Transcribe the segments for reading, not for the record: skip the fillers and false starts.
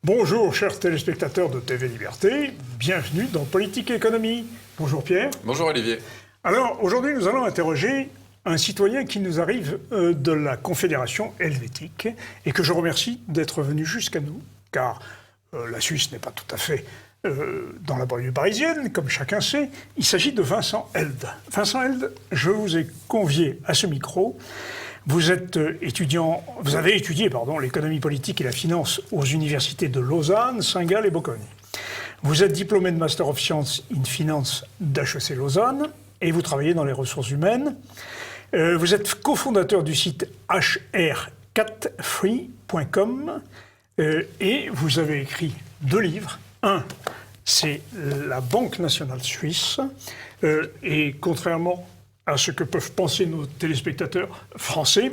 Bonjour, chers téléspectateurs de TV Liberté, bienvenue dans Politique et Économie. Bonjour Pierre. Bonjour Olivier. Alors, aujourd'hui, nous allons interroger un citoyen qui nous arrive de la Confédération helvétique et que je remercie d'être venu jusqu'à nous, car la Suisse n'est pas tout à fait dans la banlieue parisienne, comme chacun sait. Il s'agit de Vincent Held. Vincent Held, je vous ai convié à ce micro. Vous êtes vous avez étudié l'économie politique et la finance aux universités de Lausanne, Saint-Gall et Bocconi. Vous êtes diplômé de Master of Science in Finance d'HEC Lausanne et vous travaillez dans les ressources humaines. Vous êtes cofondateur du site hr4free.com et vous avez écrit 2 livres. Un, c'est La Banque nationale suisse et contrairement à ce que peuvent penser nos téléspectateurs français,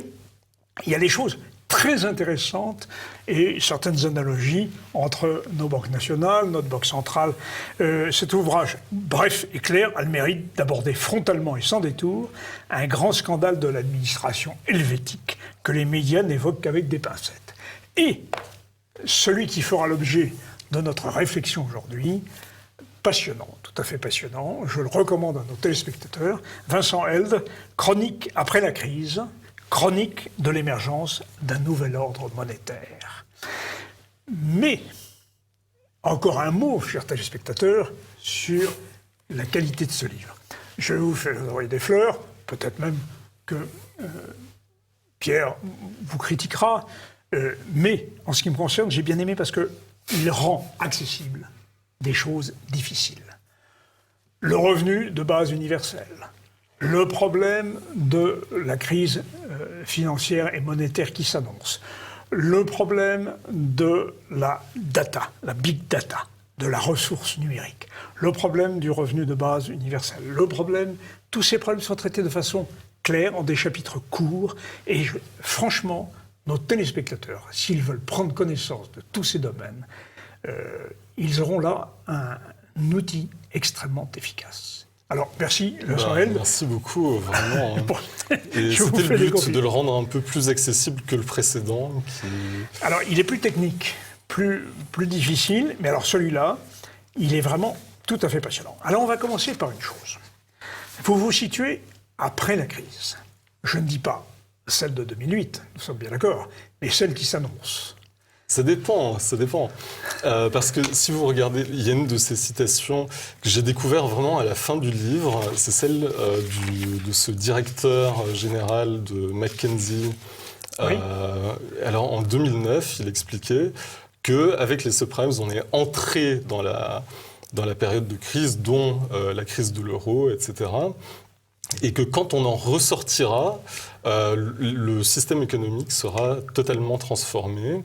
il y a des choses très intéressantes et certaines analogies entre nos banques nationales, notre banque centrale. Cet ouvrage, bref et clair, a le mérite d'aborder frontalement et sans détour un grand scandale de l'administration helvétique que les médias n'évoquent qu'avec des pincettes. Et celui qui fera l'objet de notre réflexion aujourd'hui, passionnant, tout à fait passionnant, je le recommande à nos téléspectateurs, Vincent Held, Chronique après la crise, chronique de l'émergence d'un nouvel ordre monétaire. Mais, encore un mot, chers téléspectateurs, sur la qualité de ce livre. Je vais vous faire envoyer des fleurs, peut-être même que Pierre vous critiquera, mais en ce qui me concerne, j'ai bien aimé parce qu'il rend accessible des choses difficiles. Le revenu de base universel, le problème de la crise financière et monétaire qui s'annonce, le problème de la data, la big data, de la ressource numérique, le problème du revenu de base universel, tous ces problèmes sont traités de façon claire en des chapitres courts et franchement, nos téléspectateurs, s'ils veulent prendre connaissance de tous ces domaines, ils auront là un outil extrêmement efficace. Alors, merci, Vincent Held. Merci beaucoup, vraiment. Et c'était le but de le rendre un peu plus accessible que le précédent. Alors, il est plus technique, plus difficile, mais alors celui-là, il est vraiment tout à fait passionnant. Alors, on va commencer par une chose. Vous vous situez après la crise. Je ne dis pas celle de 2008, nous sommes bien d'accord, mais celle qui s'annonce. Ça dépend. Parce que si vous regardez, il y a une de ces citations que j'ai découvert vraiment à la fin du livre, c'est celle de ce directeur général de McKinsey. Oui. Alors en 2009, il expliquait qu'avec les subprimes, on est entré dans la période de crise, dont la crise de l'euro, etc. Et que quand on en ressortira, le système économique sera totalement transformé.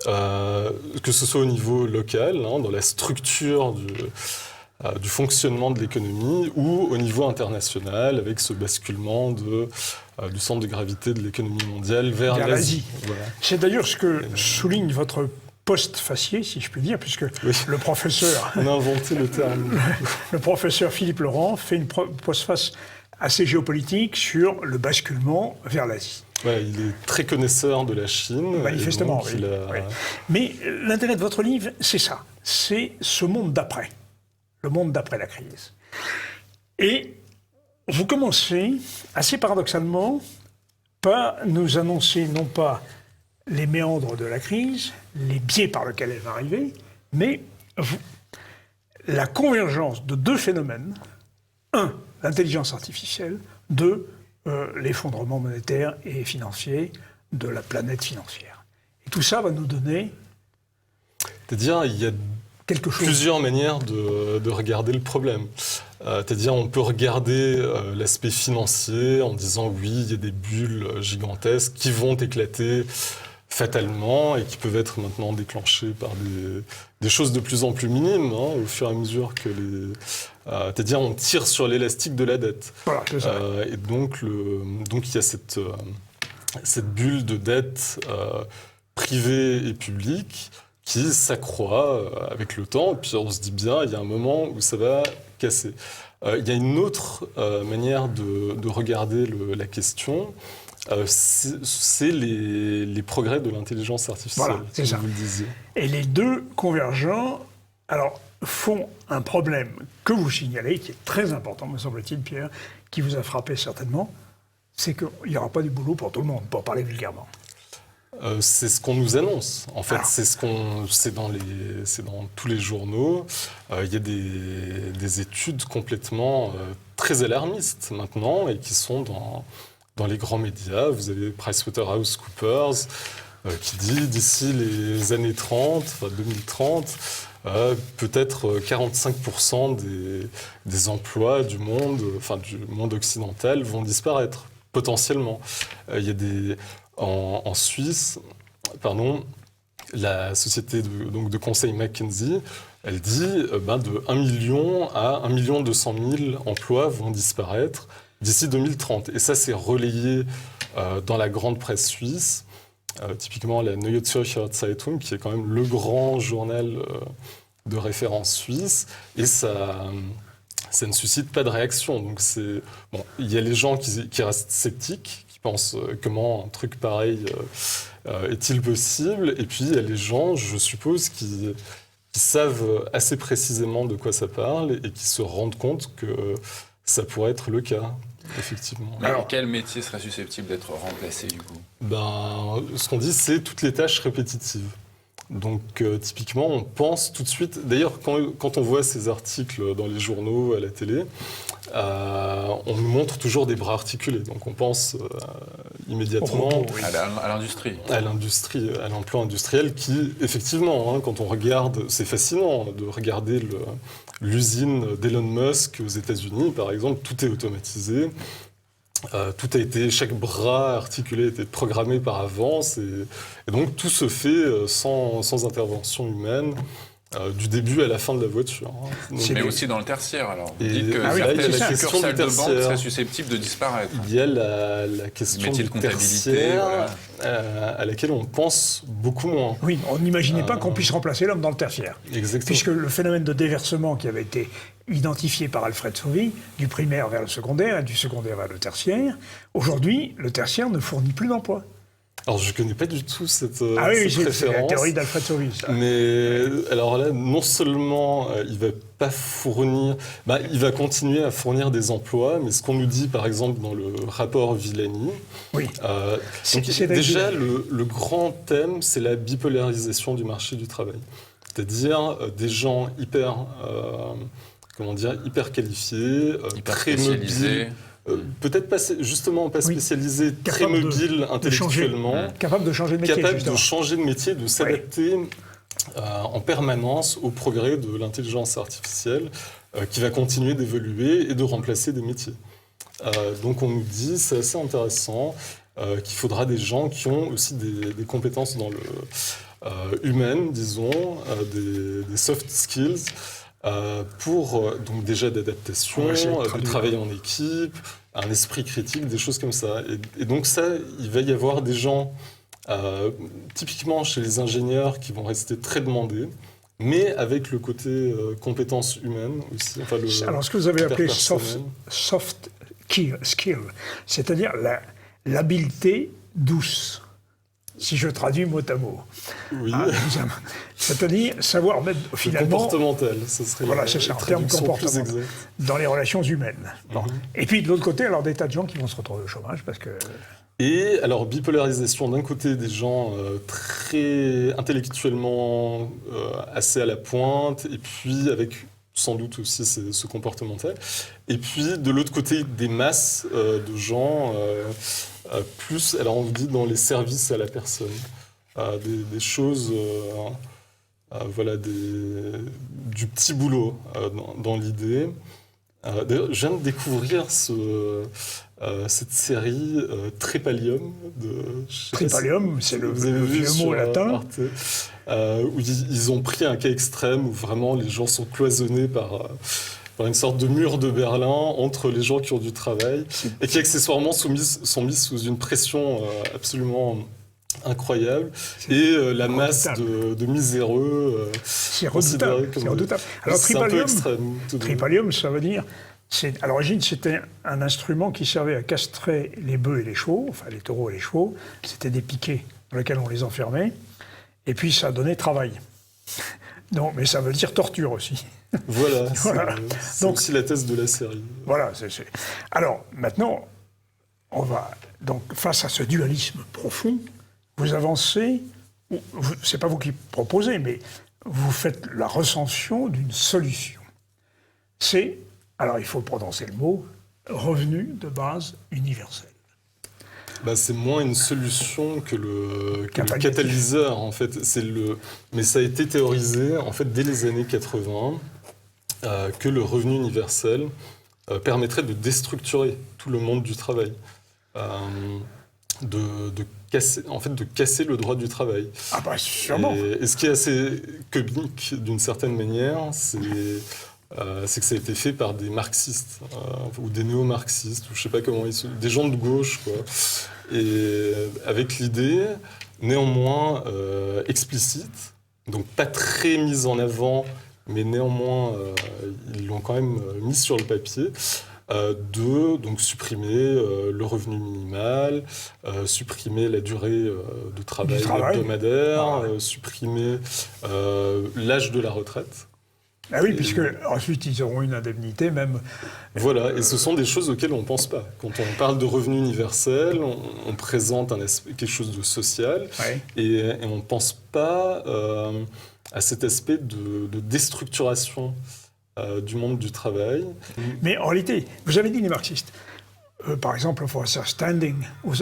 Que ce soit au niveau local, dans la structure du fonctionnement de l'économie, ou au niveau international, avec ce basculement du centre de gravité de l'économie mondiale vers l'Asie. Voilà. C'est d'ailleurs ce que souligne votre postfacier, si je puis dire, puisque oui. Le professeur... On a inventé le terme. Le professeur Philippe Laurent fait une postface assez géopolitique sur le basculement vers l'Asie. Ouais, il est très connaisseur de la Chine. Manifestement, oui. Oui. Mais l'intérêt de votre livre, c'est ça. C'est ce monde d'après. Le monde d'après la crise. Et vous commencez, assez paradoxalement, par nous annoncer non pas les méandres de la crise, les biais par lesquels elle va arriver, mais la convergence de 2 phénomènes. 1, l'intelligence artificielle. 2, l'effondrement monétaire et financier de la planète financière. Et tout ça va nous donner... C'est-à-dire, il y a plusieurs manières de regarder le problème. C'est-à-dire, on peut regarder l'aspect financier en disant oui, il y a des bulles gigantesques qui vont éclater fatalement et qui peuvent être maintenant déclenchées par des choses de plus en plus minimes, au fur et à mesure que c'est-à-dire, on tire sur l'élastique de la dette. Voilà, c'est ça. Et donc, il y a cette bulle de dette privée et publique qui s'accroît avec le temps. Et puis, on se dit bien, il y a un moment où ça va casser. Il y a une autre manière de regarder la question, C'est les progrès de l'intelligence artificielle, Voilà, c'est comme ça. vous le disiez. Et les deux convergents, alors, font un problème que vous signalez, qui est très important, me semble-t-il, Pierre, qui vous a frappé certainement, c'est qu'il n'y aura pas du boulot pour tout le monde, pour parler vulgairement. C'est ce qu'on nous annonce. En fait, Alors. c'est dans tous les journaux. Il y a des études complètement très alarmistes maintenant et qui sont dans les grands médias. Vous avez PricewaterhouseCoopers qui dit d'ici les années 30, enfin 2030, peut-être 45% des emplois du monde occidental vont disparaître potentiellement. Il y a en Suisse, la société de conseil McKinsey, elle dit de 1 million à 1 200 000 emplois vont disparaître d'ici 2030. Et ça, c'est relayé dans la grande presse suisse, typiquement la Neue Zürcher Zeitung, qui est quand même le grand journal de référence suisse. Et ça ne suscite pas de réaction. Donc il y a les gens qui restent sceptiques, qui pensent comment un truc pareil est-il possible. Et puis il y a les gens, je suppose, qui savent assez précisément de quoi ça parle et qui se rendent compte que ça pourrait être le cas, effectivement. Mais alors, quel métier serait susceptible d'être remplacé, du coup ? Ce qu'on dit, c'est toutes les tâches répétitives. Donc, typiquement, on pense tout de suite... D'ailleurs, quand on voit ces articles dans les journaux, à la télé, on nous montre toujours des bras articulés. Donc, on pense immédiatement à l'industrie. À l'industrie, à l'emploi industriel qui, effectivement, quand on regarde... C'est fascinant de regarder l'usine d'Elon Musk aux États-Unis, par exemple. Tout est automatisé. Chaque bras articulé a été programmé par avance et donc tout se fait sans intervention humaine du début à la fin de la voiture. Mais aussi dans le tertiaire, alors. Vous Et dites que certaines succursales de banque seraient susceptibles de disparaître. Il y a la question du tertiaire à laquelle on pense beaucoup moins. Oui, on n'imaginait pas qu'on puisse remplacer l'homme dans le tertiaire. Exactement. Puisque le phénomène de déversement qui avait été identifié par Alfred Sauvy, du primaire vers le secondaire et du secondaire vers le tertiaire, aujourd'hui, le tertiaire ne fournit plus d'emplois. Alors, je ne connais pas du tout cette c'est référence. la théorie d'Alfred Sauvy, ça. Mais alors là, non seulement il ne va pas fournir... il va continuer à fournir des emplois, mais ce qu'on nous dit, par exemple, dans le rapport Villani... Oui. Déjà, le grand thème, c'est la bipolarisation du marché du travail. C'est-à-dire des gens hyper qualifiés, très mobiles... peut-être pas spécialisés, très mobiles intellectuellement, capables de changer de métier, de s'adapter en permanence au progrès de l'intelligence artificielle qui va continuer d'évoluer et de remplacer des métiers. Donc on nous dit, c'est assez intéressant, qu'il faudra des gens qui ont aussi des compétences dans humaines, disons, des soft skills, pour donc déjà d'adaptation, de travail en équipe, un esprit critique, des choses comme ça. Et donc ça, il va y avoir des gens, typiquement chez les ingénieurs, qui vont rester très demandés, mais avec le côté compétences humaines aussi. Alors ce que vous avez appelé soft skill, c'est-à-dire l'habileté douce. Si je traduis mot à mot. Oui. C'est-à-dire savoir mettre finalement... comportemental, ce serait c'est ça, en termes comportementaux, dans les relations humaines. Bon. Et puis de l'autre côté, alors des tas de gens qui vont se retrouver au chômage parce que... Et alors bipolarisation, d'un côté des gens très intellectuellement assez à la pointe, et puis avec sans doute aussi ce comportemental, et puis de l'autre côté des masses de gens... plus, alors on vous dit dans les services à la personne, des choses, du petit boulot dans l'idée. D'ailleurs, je viens de découvrir cette série Trépalium. Trépalium, c'est le vieux mot latin. Arte, où ils ont pris un cas extrême où vraiment les gens sont cloisonnés par une sorte de mur de Berlin entre les gens qui ont du travail et qui accessoirement sont mis sous une pression absolument incroyable et la masse de miséreux. C'est redoutable. Alors Trépalium, ça veut dire À l'origine, c'était un instrument qui servait à castrer les bœufs et les chevaux, enfin les taureaux et les chevaux. C'était des piquets dans lesquels on les enfermait. Et puis, ça donnait travail. Non, mais ça veut dire torture aussi. Voilà, Voilà. C'est aussi la thèse de la série. Voilà. Alors, maintenant, on va... Donc, face à ce dualisme profond, vous avancez... C'est pas vous qui proposez, mais vous faites la recension d'une solution. C'est, alors il faut prononcer le mot, revenu de base universel. C'est moins une solution que le catalyseur, en fait. Mais ça a été théorisé, en fait, dès les années 80, que le revenu universel permettrait de déstructurer tout le monde du travail. De casser le droit du travail. Ah bah sûrement. Et ce qui est assez comique, d'une certaine manière, c'est que ça a été fait par des marxistes, ou des néo-marxistes, ou je sais pas comment des gens de gauche, quoi. Et avec l'idée, néanmoins explicite, donc pas très mise en avant, mais néanmoins ils l'ont quand même mis sur le papier, de donc supprimer le revenu minimal, supprimer la durée de travail hebdomadaire, supprimer l'âge de la retraite. Ah oui, puisque ensuite ils auront une indemnité même. Voilà, et ce sont des choses auxquelles on ne pense pas. Quand on parle de revenu universel, on présente quelque chose de social, et on ne pense pas à cet aspect de déstructuration du monde du travail. Mais en réalité, vous avez dit les marxistes. Par exemple, Professor Standing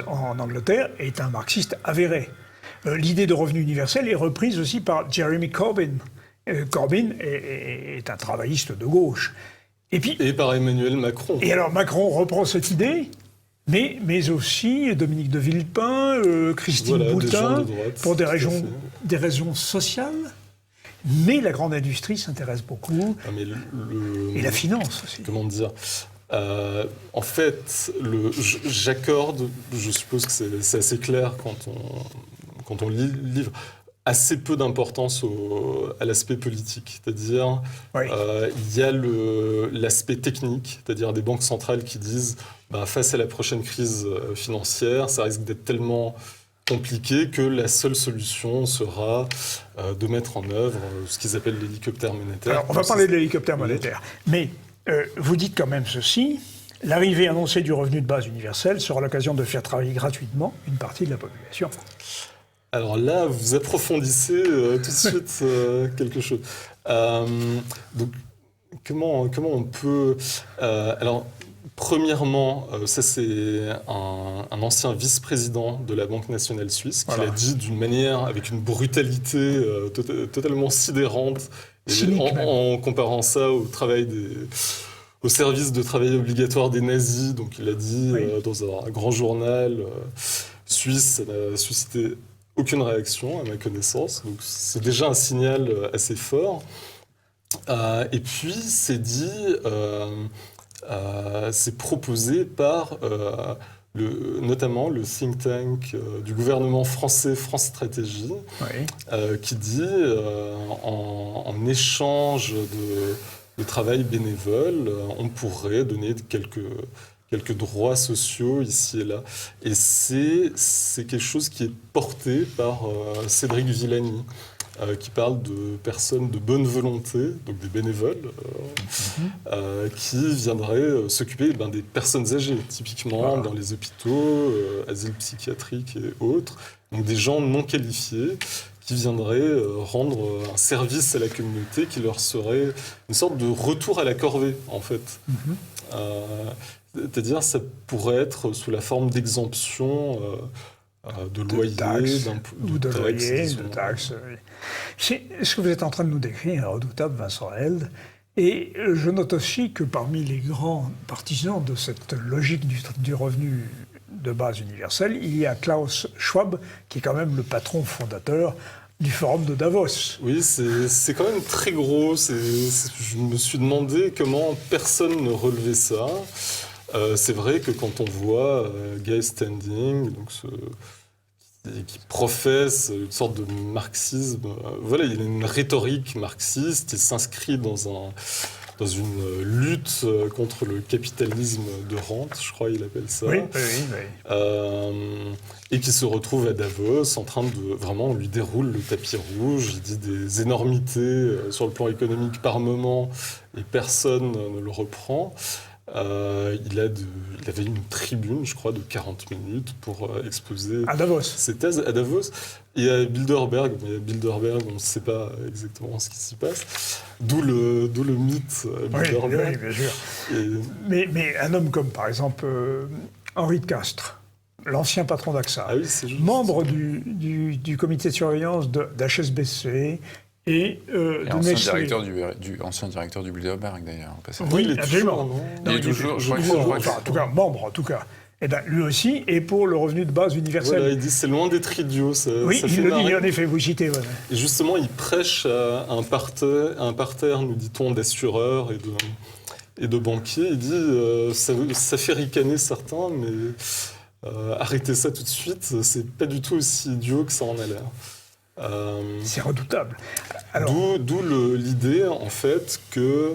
en Angleterre est un marxiste avéré. L'idée de revenu universel est reprise aussi par Jeremy Corbyn. Corbyn est un travailliste de gauche. Et par Emmanuel Macron. Et alors Macron reprend cette idée, mais aussi Dominique de Villepin, Christine Boutin, pour des raisons sociales. Mais la grande industrie s'intéresse beaucoup, et la finance aussi. Comment dire en fait, j'accorde, je suppose que c'est assez clair quand on lit le livre, assez peu d'importance à l'aspect politique. C'est-à-dire, il y a l'aspect technique, c'est-à-dire des banques centrales qui disent face à la prochaine crise financière, ça risque d'être tellement compliqué que la seule solution sera de mettre en œuvre ce qu'ils appellent l'hélicoptère monétaire. Alors, on va parler de l'hélicoptère monétaire. Mais vous dites quand même ceci, l'arrivée annoncée du revenu de base universel sera l'occasion de faire travailler gratuitement une partie de la population. Alors là, vous approfondissez tout de suite quelque chose. Donc, comment on peut... alors, premièrement, ça c'est un ancien vice-président de la Banque nationale suisse qui l'a dit d'une manière, avec une brutalité totalement sidérante, en comparant ça au service de travail obligatoire des nazis. Donc il a dit dans un grand journal suisse, ça n'a suscité aucune réaction à ma connaissance. Donc c'est déjà un signal assez fort. Et puis c'est dit... c'est proposé par notamment le think tank du gouvernement français, France Stratégie, qui dit en échange de travail bénévole, on pourrait donner quelques droits sociaux ici et là. Et c'est quelque chose qui est porté par Cédric Villani, qui parle de personnes de bonne volonté, donc des bénévoles, qui viendraient s'occuper des personnes âgées, typiquement dans les hôpitaux, asiles psychiatriques et autres. Donc des gens non qualifiés qui viendraient rendre un service à la communauté qui leur serait une sorte de retour à la corvée, en fait. C'est-à-dire, ça pourrait être sous la forme d'exemption de loyer, de taxes. C'est ce que vous êtes en train de nous décrire, redoutable Vincent Held. Et je note aussi que parmi les grands partisans de cette logique du revenu de base universel, il y a Klaus Schwab, qui est quand même le patron fondateur du Forum de Davos. Oui, c'est quand même très gros. Je me suis demandé comment personne ne relevait ça. C'est vrai que quand on voit Guy Standing, donc qui professe une sorte de marxisme, il y a une rhétorique marxiste, il s'inscrit dans dans une lutte contre le capitalisme de rente, je crois qu'il appelle ça. Oui. Et qui se retrouve à Davos en train de vraiment, on lui déroule le tapis rouge, il dit des énormités sur le plan économique par moment et personne ne le reprend. Il avait une tribune, je crois, de 40 minutes pour exposer ses thèses à Davos. Et à Bilderberg, on ne sait pas exactement ce qui s'y passe. D'où le mythe Bilderberg. Oui, bien sûr. Mais un homme comme, par exemple, Henri de Castres, l'ancien patron d'AXA, membre du comité de surveillance d'HSBC, et ancien directeur du Bilderberg, d'ailleurs. Oui, absolument. Il est toujours, en tout cas, membre, en tout cas. Et bien, lui aussi est pour le revenu de base universel. Voilà, il dit c'est loin d'être idiot. Oui, il le dit, en effet, vous citez. Voilà. Et justement, il prêche à un parterre, nous dit-on, d'assureurs et de banquiers. Il dit ça fait ricaner certains, mais arrêtez ça tout de suite, c'est pas du tout aussi idiot que ça en a l'air. C'est redoutable. D'où l'idée, en fait, que...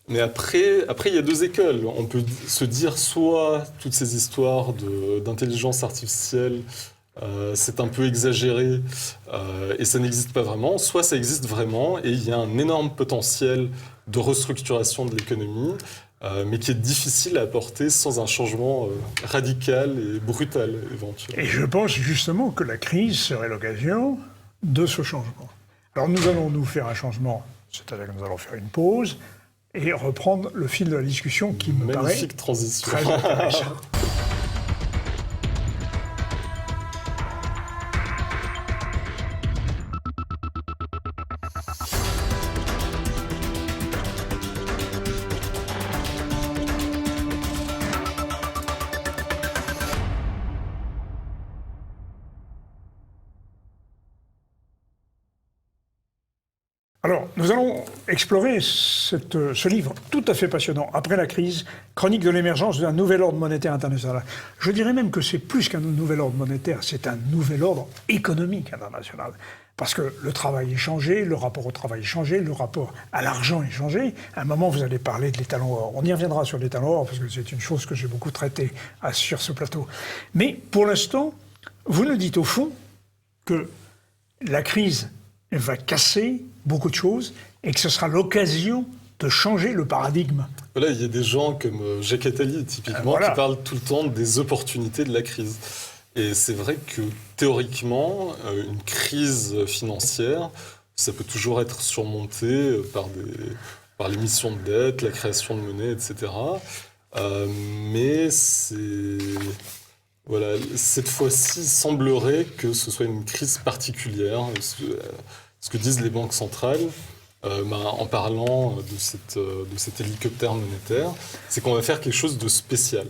Mais après, il y a deux écoles. On peut se dire soit toutes ces histoires d'intelligence artificielle, c'est un peu exagéré et ça n'existe pas vraiment, soit ça existe vraiment et il y a un énorme potentiel de restructuration de l'économie, mais qui est difficile à apporter sans un changement radical et brutal éventuellement. Et je pense justement que la crise serait l'occasion de ce changement. Alors nous allons nous faire un changement, c'est-à-dire que nous allons faire une pause et reprendre le fil de la discussion qui me paraît magnifique transition. Très intéressant. Alors, nous allons explorer ce livre tout à fait passionnant, Après la crise, chronique de l'émergence d'un nouvel ordre monétaire international. Je dirais même que c'est plus qu'un nouvel ordre monétaire, c'est un nouvel ordre économique international. Parce que le travail est changé, le rapport au travail est changé, le rapport à l'argent est changé. À un moment, vous allez parler de l'étalon or. On y reviendra sur l'étalon or, parce que c'est une chose que j'ai beaucoup traitée sur ce plateau. Mais pour l'instant, vous nous dites au fond que la crise va casser beaucoup de choses et que ce sera l'occasion de changer le paradigme. Voilà, il y a des gens comme Jacques Attali, typiquement, qui parlent tout le temps des opportunités de la crise. Et c'est vrai que, théoriquement, une crise financière, ça peut toujours être surmonté par l'émission de dette, la création de monnaie, etc. Mais voilà, cette fois-ci, il semblerait que ce soit une crise particulière. Ce que disent les banques centrales, en parlant de cet hélicoptère monétaire, c'est qu'on va faire quelque chose de spécial.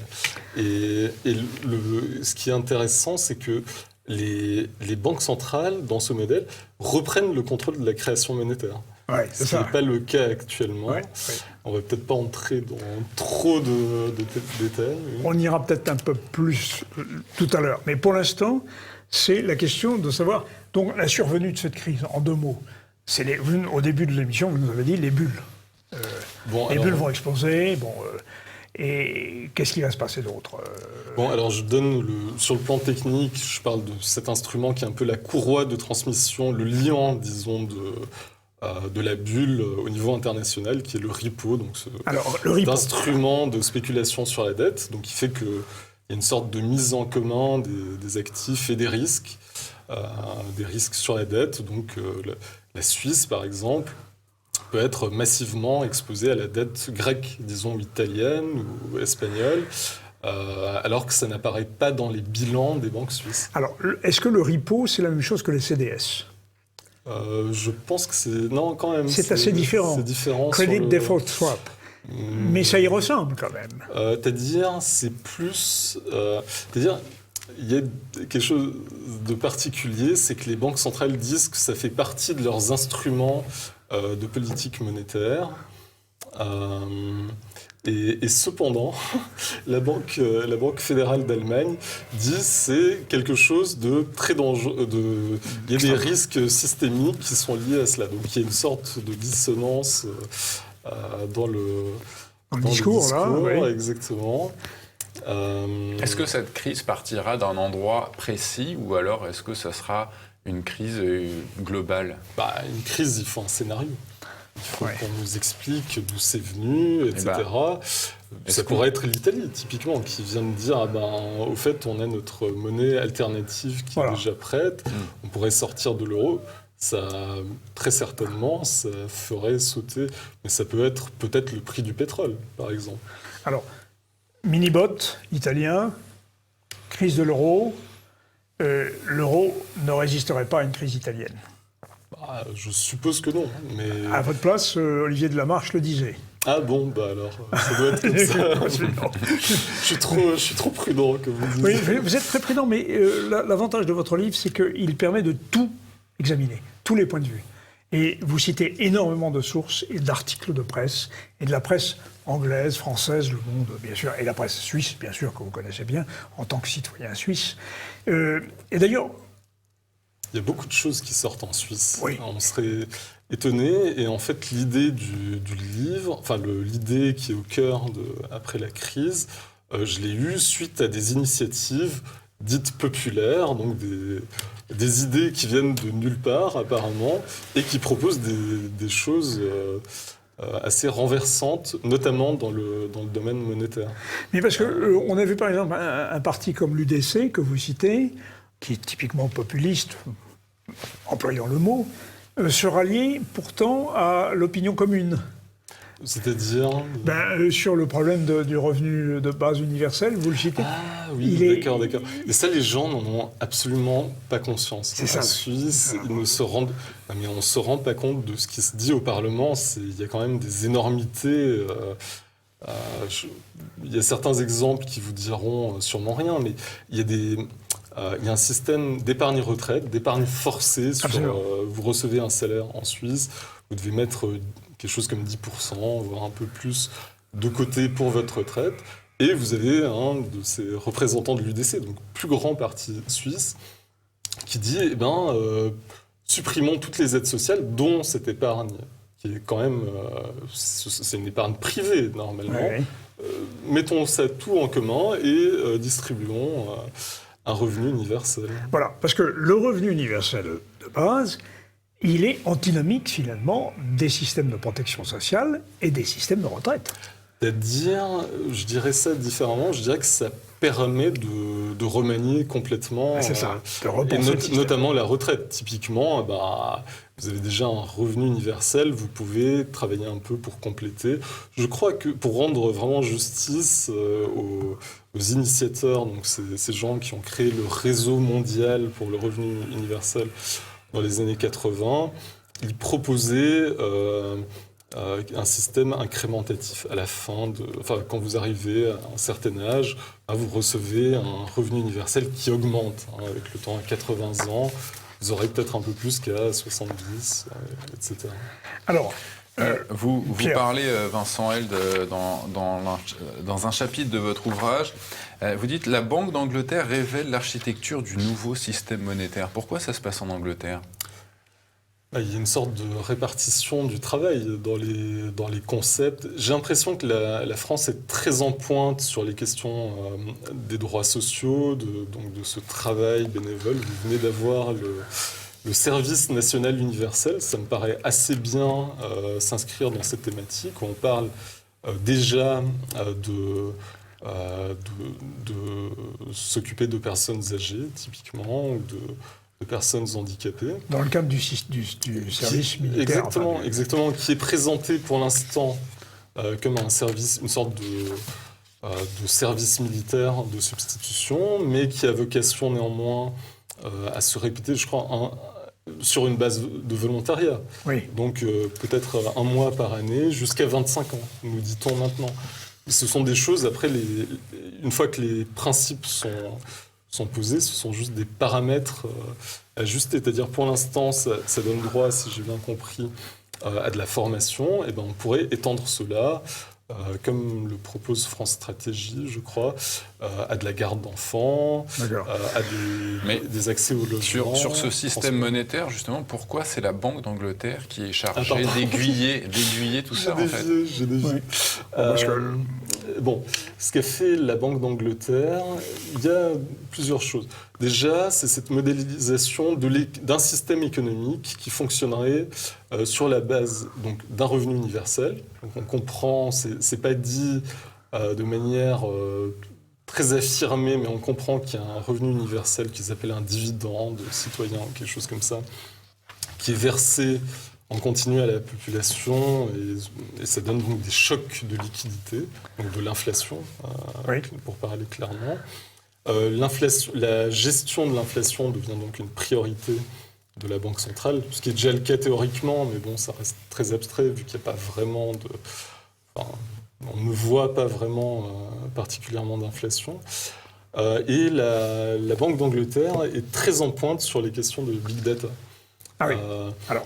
Et ce qui est intéressant, c'est que les banques centrales, dans ce modèle, reprennent le contrôle de la création monétaire. Ouais, ce qui n'est pas le cas actuellement. Ouais. On ne va peut-être pas entrer dans trop de détails. On ira peut-être un peu plus tout à l'heure. Mais pour l'instant, c'est la question de savoir... Donc, la survenue de cette crise, en deux mots, c'est au début de l'émission, vous nous avez dit les bulles. Bulles vont exploser. Et qu'est-ce qui va se passer d'autre alors je donne sur le plan technique, je parle de cet instrument qui est un peu la courroie de transmission, le liant, disons, de la bulle au niveau international, qui est le repo, donc cet instrument de spéculation sur la dette, donc qui fait qu'il y a une sorte de mise en commun des actifs et des risques sur la dette. Donc la Suisse, par exemple, peut être massivement exposée à la dette grecque, disons, ou italienne ou espagnole, alors que ça n'apparaît pas dans les bilans des banques suisses. Alors, est-ce que le repo, c'est la même chose que les CDS ? Je pense que c'est... Non, quand même. C'est assez différent. C'est différent. Credit Default Swap. Mais ça y ressemble quand même. C'est-à-dire, c'est plus... c'est-à-dire, il y a quelque chose de particulier, c'est que les banques centrales disent que ça fait partie de leurs instruments de politique monétaire. Et cependant, la Banque fédérale d'Allemagne dit que c'est quelque chose de très dangereux. Il y a des risques systémiques qui sont liés à cela. Donc il y a une sorte de dissonance dans le discours, là. Oui. Exactement. Est-ce que cette crise partira d'un endroit précis ou alors est-ce que ça sera une crise globale ? Une crise, il faut un scénario. Il faut qu'on nous explique d'où c'est venu, etc. Ça pourrait être l'Italie, typiquement, qui vient de dire au fait, on a notre monnaie alternative qui est déjà prête, on pourrait sortir de l'euro. Ça, très certainement, ça ferait sauter. Mais ça peut être peut-être le prix du pétrole, par exemple. Alors, Minibot, italien, crise de l'euro. L'euro ne résisterait pas à une crise italienne. Je suppose que non, mais... À votre place, Olivier de Lamarche le disait. Ah bon, alors, ça doit être comme ça. je suis trop prudent, comme vous dites. Oui, vous êtes très prudent, mais l'avantage de votre livre, c'est qu'il permet de tout examiner, tous les points de vue. Et vous citez énormément de sources et d'articles de presse, et de la presse anglaise, française, Le Monde, bien sûr, et la presse suisse, bien sûr, que vous connaissez bien, en tant que citoyen suisse. Et d'ailleurs... Il y a beaucoup de choses qui sortent en Suisse. Oui. On serait étonné, et en fait, l'idée du livre, l'idée qui est au cœur après la crise, je l'ai eue suite à des initiatives dites populaires, donc des idées qui viennent de nulle part, apparemment, et qui proposent des choses assez renversantes, notamment dans le domaine monétaire. Mais parce qu'on a vu, par exemple, un parti comme l'UDC, que vous citez, qui est typiquement populiste, employant le mot, se rallier pourtant à l'opinion commune. C'est-à-dire sur le problème du revenu de base universel, vous le citez. Ah oui, d'accord. Et ça, les gens n'en ont absolument pas conscience. C'est ça. En Suisse, on ne se rend pas compte de ce qui se dit au Parlement. Il y a quand même des énormités. Il y a certains exemples qui vous diront sûrement rien, mais il y a un système d'épargne-retraite, d'épargne forcée. Vous recevez un salaire en Suisse, vous devez mettre quelque chose comme 10%, voire un peu plus, de côté pour votre retraite. Et vous avez un de ces représentants de l'UDC, donc plus grand parti suisse, qui dit supprimons toutes les aides sociales, dont cette épargne, qui est quand même... c'est une épargne privée, normalement. Ouais. Mettons ça tout en commun et distribuons un revenu universel. Voilà, parce que le revenu universel de base, il est antinomique, finalement, des systèmes de protection sociale et des systèmes de retraite. C'est-à-dire, je dirais ça différemment, je dirais que ça permet de remanier complètement, c'est ça, de repenser notamment la retraite. Typiquement, vous avez déjà un revenu universel, vous pouvez travailler un peu pour compléter. Je crois que pour rendre vraiment justice aux initiateurs, donc ces gens qui ont créé le réseau mondial pour le revenu universel dans les années 80, ils proposaient un système incrémentatif. À la fin, quand vous arrivez à un certain âge, vous recevez un revenu universel qui augmente avec le temps. À 80 ans, vous aurez peut-être un peu plus qu'à 70, etc. Alors, vous parlez, Vincent Held, dans un chapitre de votre ouvrage, vous dites « La Banque d'Angleterre révèle l'architecture du nouveau système monétaire ». Pourquoi ça se passe en Angleterre ? Il y a une sorte de répartition du travail dans les concepts. J'ai l'impression que la France est très en pointe sur les questions des droits sociaux, donc de ce travail bénévole. Vous venez d'avoir le service national universel. Ça me paraît assez bien s'inscrire dans cette thématique où on parle déjà de s'occuper de personnes âgées, typiquement, ou de personnes handicapées. Dans le cadre du service militaire. Exactement, qui est présenté pour l'instant comme un service, une sorte de service militaire de substitution, mais qui a vocation néanmoins à se répéter, je crois, sur une base de volontariat. Oui. Donc peut-être 1 mois par année, jusqu'à 25 ans, nous dit-on maintenant. Ce sont des choses, après, une fois que les principes sont posés, ce sont juste des paramètres ajustés. C'est-à-dire, pour l'instant, ça donne droit, si j'ai bien compris, à de la formation. Et on pourrait étendre cela comme le propose France Stratégie, je crois, à de la garde d'enfants, à des accès au logement. Sur ce système monétaire, justement, pourquoi c'est la Banque d'Angleterre qui est chargée d'aiguiller tout ça, en fait? J'ai dévié. Bon, ce qu'a fait la Banque d'Angleterre, il y a plusieurs choses. Déjà, c'est cette modélisation d'un système économique qui fonctionnerait sur la base d'un revenu universel. Donc on comprend, c'est pas dit de manière très affirmée, mais on comprend qu'il y a un revenu universel qui s'appelle un dividende citoyen, quelque chose comme ça, qui est versé en continu à la population et ça donne donc des chocs de liquidité, donc de l'inflation, pour parler clairement. La gestion de l'inflation devient donc une priorité de la Banque centrale, ce qui est déjà le cas théoriquement, mais bon, ça reste très abstrait vu qu'il n'y a pas vraiment on ne voit pas vraiment particulièrement d'inflation. Et la Banque d'Angleterre est très en pointe sur les questions de big data. Ah oui.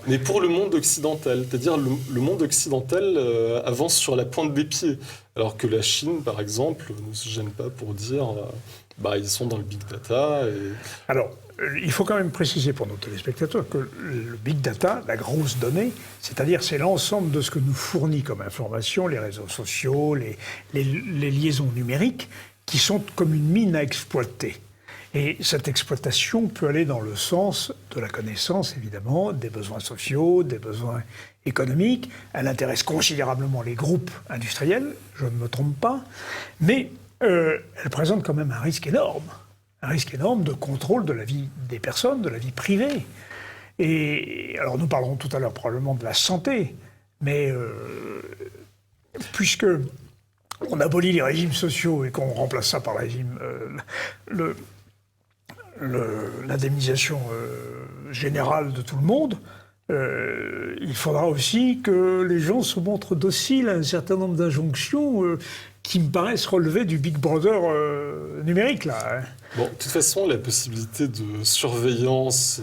Mais pour le monde occidental, c'est-à-dire le monde occidental avance sur la pointe des pieds, alors que la Chine, par exemple, ne se gêne pas pour dire ils sont dans le big data. Alors, il faut quand même préciser pour nos téléspectateurs que le big data, la grosse donnée, c'est-à-dire c'est l'ensemble de ce que nous fournit comme information, les réseaux sociaux, les liaisons numériques, qui sont comme une mine à exploiter. Et cette exploitation peut aller dans le sens de la connaissance, évidemment, des besoins sociaux, des besoins économiques. Elle intéresse considérablement les groupes industriels, je ne me trompe pas, mais elle présente quand même un risque énorme de contrôle de la vie des personnes, de la vie privée. Et alors nous parlerons tout à l'heure probablement de la santé, mais puisque on abolit les régimes sociaux et qu'on remplace ça par le régime, l'indemnisation générale de tout le monde, il faudra aussi que les gens se montrent dociles à un certain nombre d'injonctions qui me paraissent relever du Big Brother numérique, là. Bon, de toute façon, la possibilité de surveillance,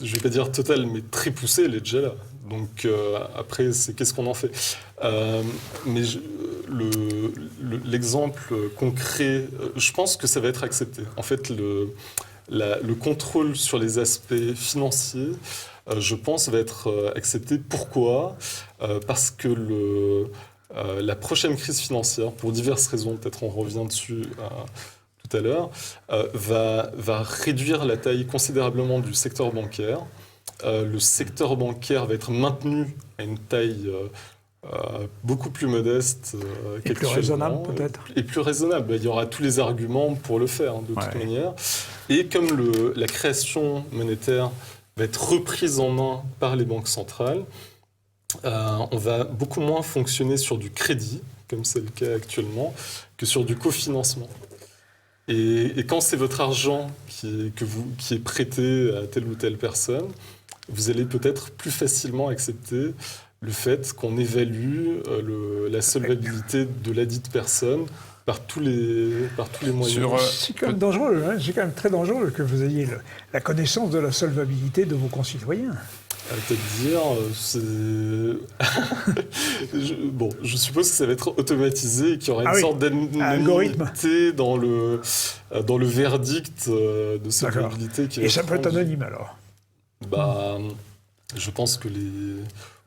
je ne vais pas dire totale, mais très poussée, elle est déjà là. Donc après, c'est qu'est-ce qu'on en fait. Mais l'exemple concret, je pense que ça va être accepté. En fait, le contrôle sur les aspects financiers, je pense, va être accepté. Pourquoi ? Parce que la prochaine crise financière, pour diverses raisons, peut-être on revient dessus tout à l'heure, va réduire la taille considérablement du secteur bancaire. Le secteur bancaire va être maintenu à une taille beaucoup plus modeste et plus raisonnable peut-être. Et plus raisonnable. Il y aura tous les arguments pour le faire, de toute manière. Et comme la création monétaire va être reprise en main par les banques centrales, on va beaucoup moins fonctionner sur du crédit, comme c'est le cas actuellement, que sur du cofinancement. Et quand c'est votre argent qui est prêté à telle ou telle personne, vous allez peut-être plus facilement accepter le fait qu'on évalue la solvabilité de ladite personne par tous les moyens. C'est quand même dangereux, hein, c'est quand même très dangereux que vous ayez la connaissance de la solvabilité de vos concitoyens. C'est-à-dire, je suppose que ça va être automatisé et qu'il y aura une sorte d'anonymité dans le verdict de solvabilité. Et ça peut être anonyme alors ? Je pense que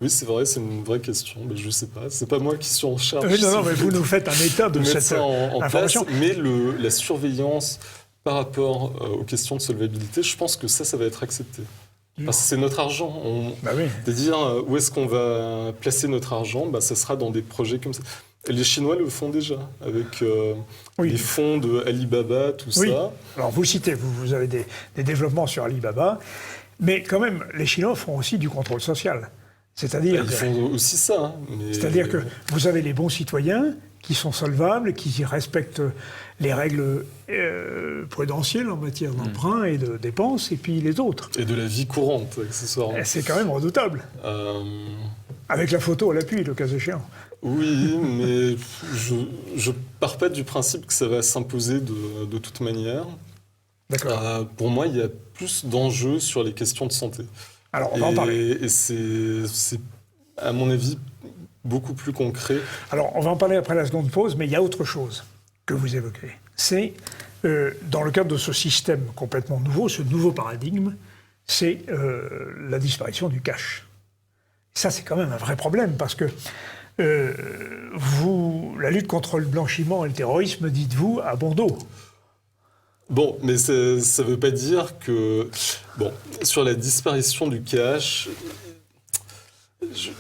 Oui, c'est vrai, c'est une vraie question, mais je ne sais pas. C'est pas moi qui suis en charge. Non, mais vous nous faites un état de cette information. Mais la surveillance par rapport aux questions de solvabilité, je pense que ça va être accepté. Parce que c'est notre argent. C'est-à-dire, où est-ce qu'on va placer notre argent ? Ça sera dans des projets comme ça. Et les Chinois le font déjà, avec les fonds de Alibaba, tout ça. Alors vous citez, vous avez des développements sur Alibaba, mais quand même, les Chinois font aussi du contrôle social. C'est-à-dire ils font aussi ça. C'est-à-dire que vous avez les bons citoyens qui sont solvables, qui respectent les règles prudentielles en matière d'emprunt et de dépenses, et puis les autres. Et de la vie courante, accessoirement. C'est quand même redoutable. Avec la photo à l'appui, le cas échéant. Oui, mais je pars pas du principe que ça va s'imposer de toute manière. D'accord. Pour moi, il y a plus d'enjeux sur les questions de santé. Alors, on va en parler. Et c'est, à mon avis, beaucoup plus concret. Alors, on va en parler après la seconde pause, mais il y a autre chose que vous évoquez. C'est, dans le cadre de ce système complètement nouveau, ce nouveau paradigme, c'est la disparition du cash. Ça, c'est quand même un vrai problème, parce que la lutte contre le blanchiment et le terrorisme, dites-vous, a bon dos. Bon, mais ça ne veut pas dire que... Bon, sur la disparition du cash,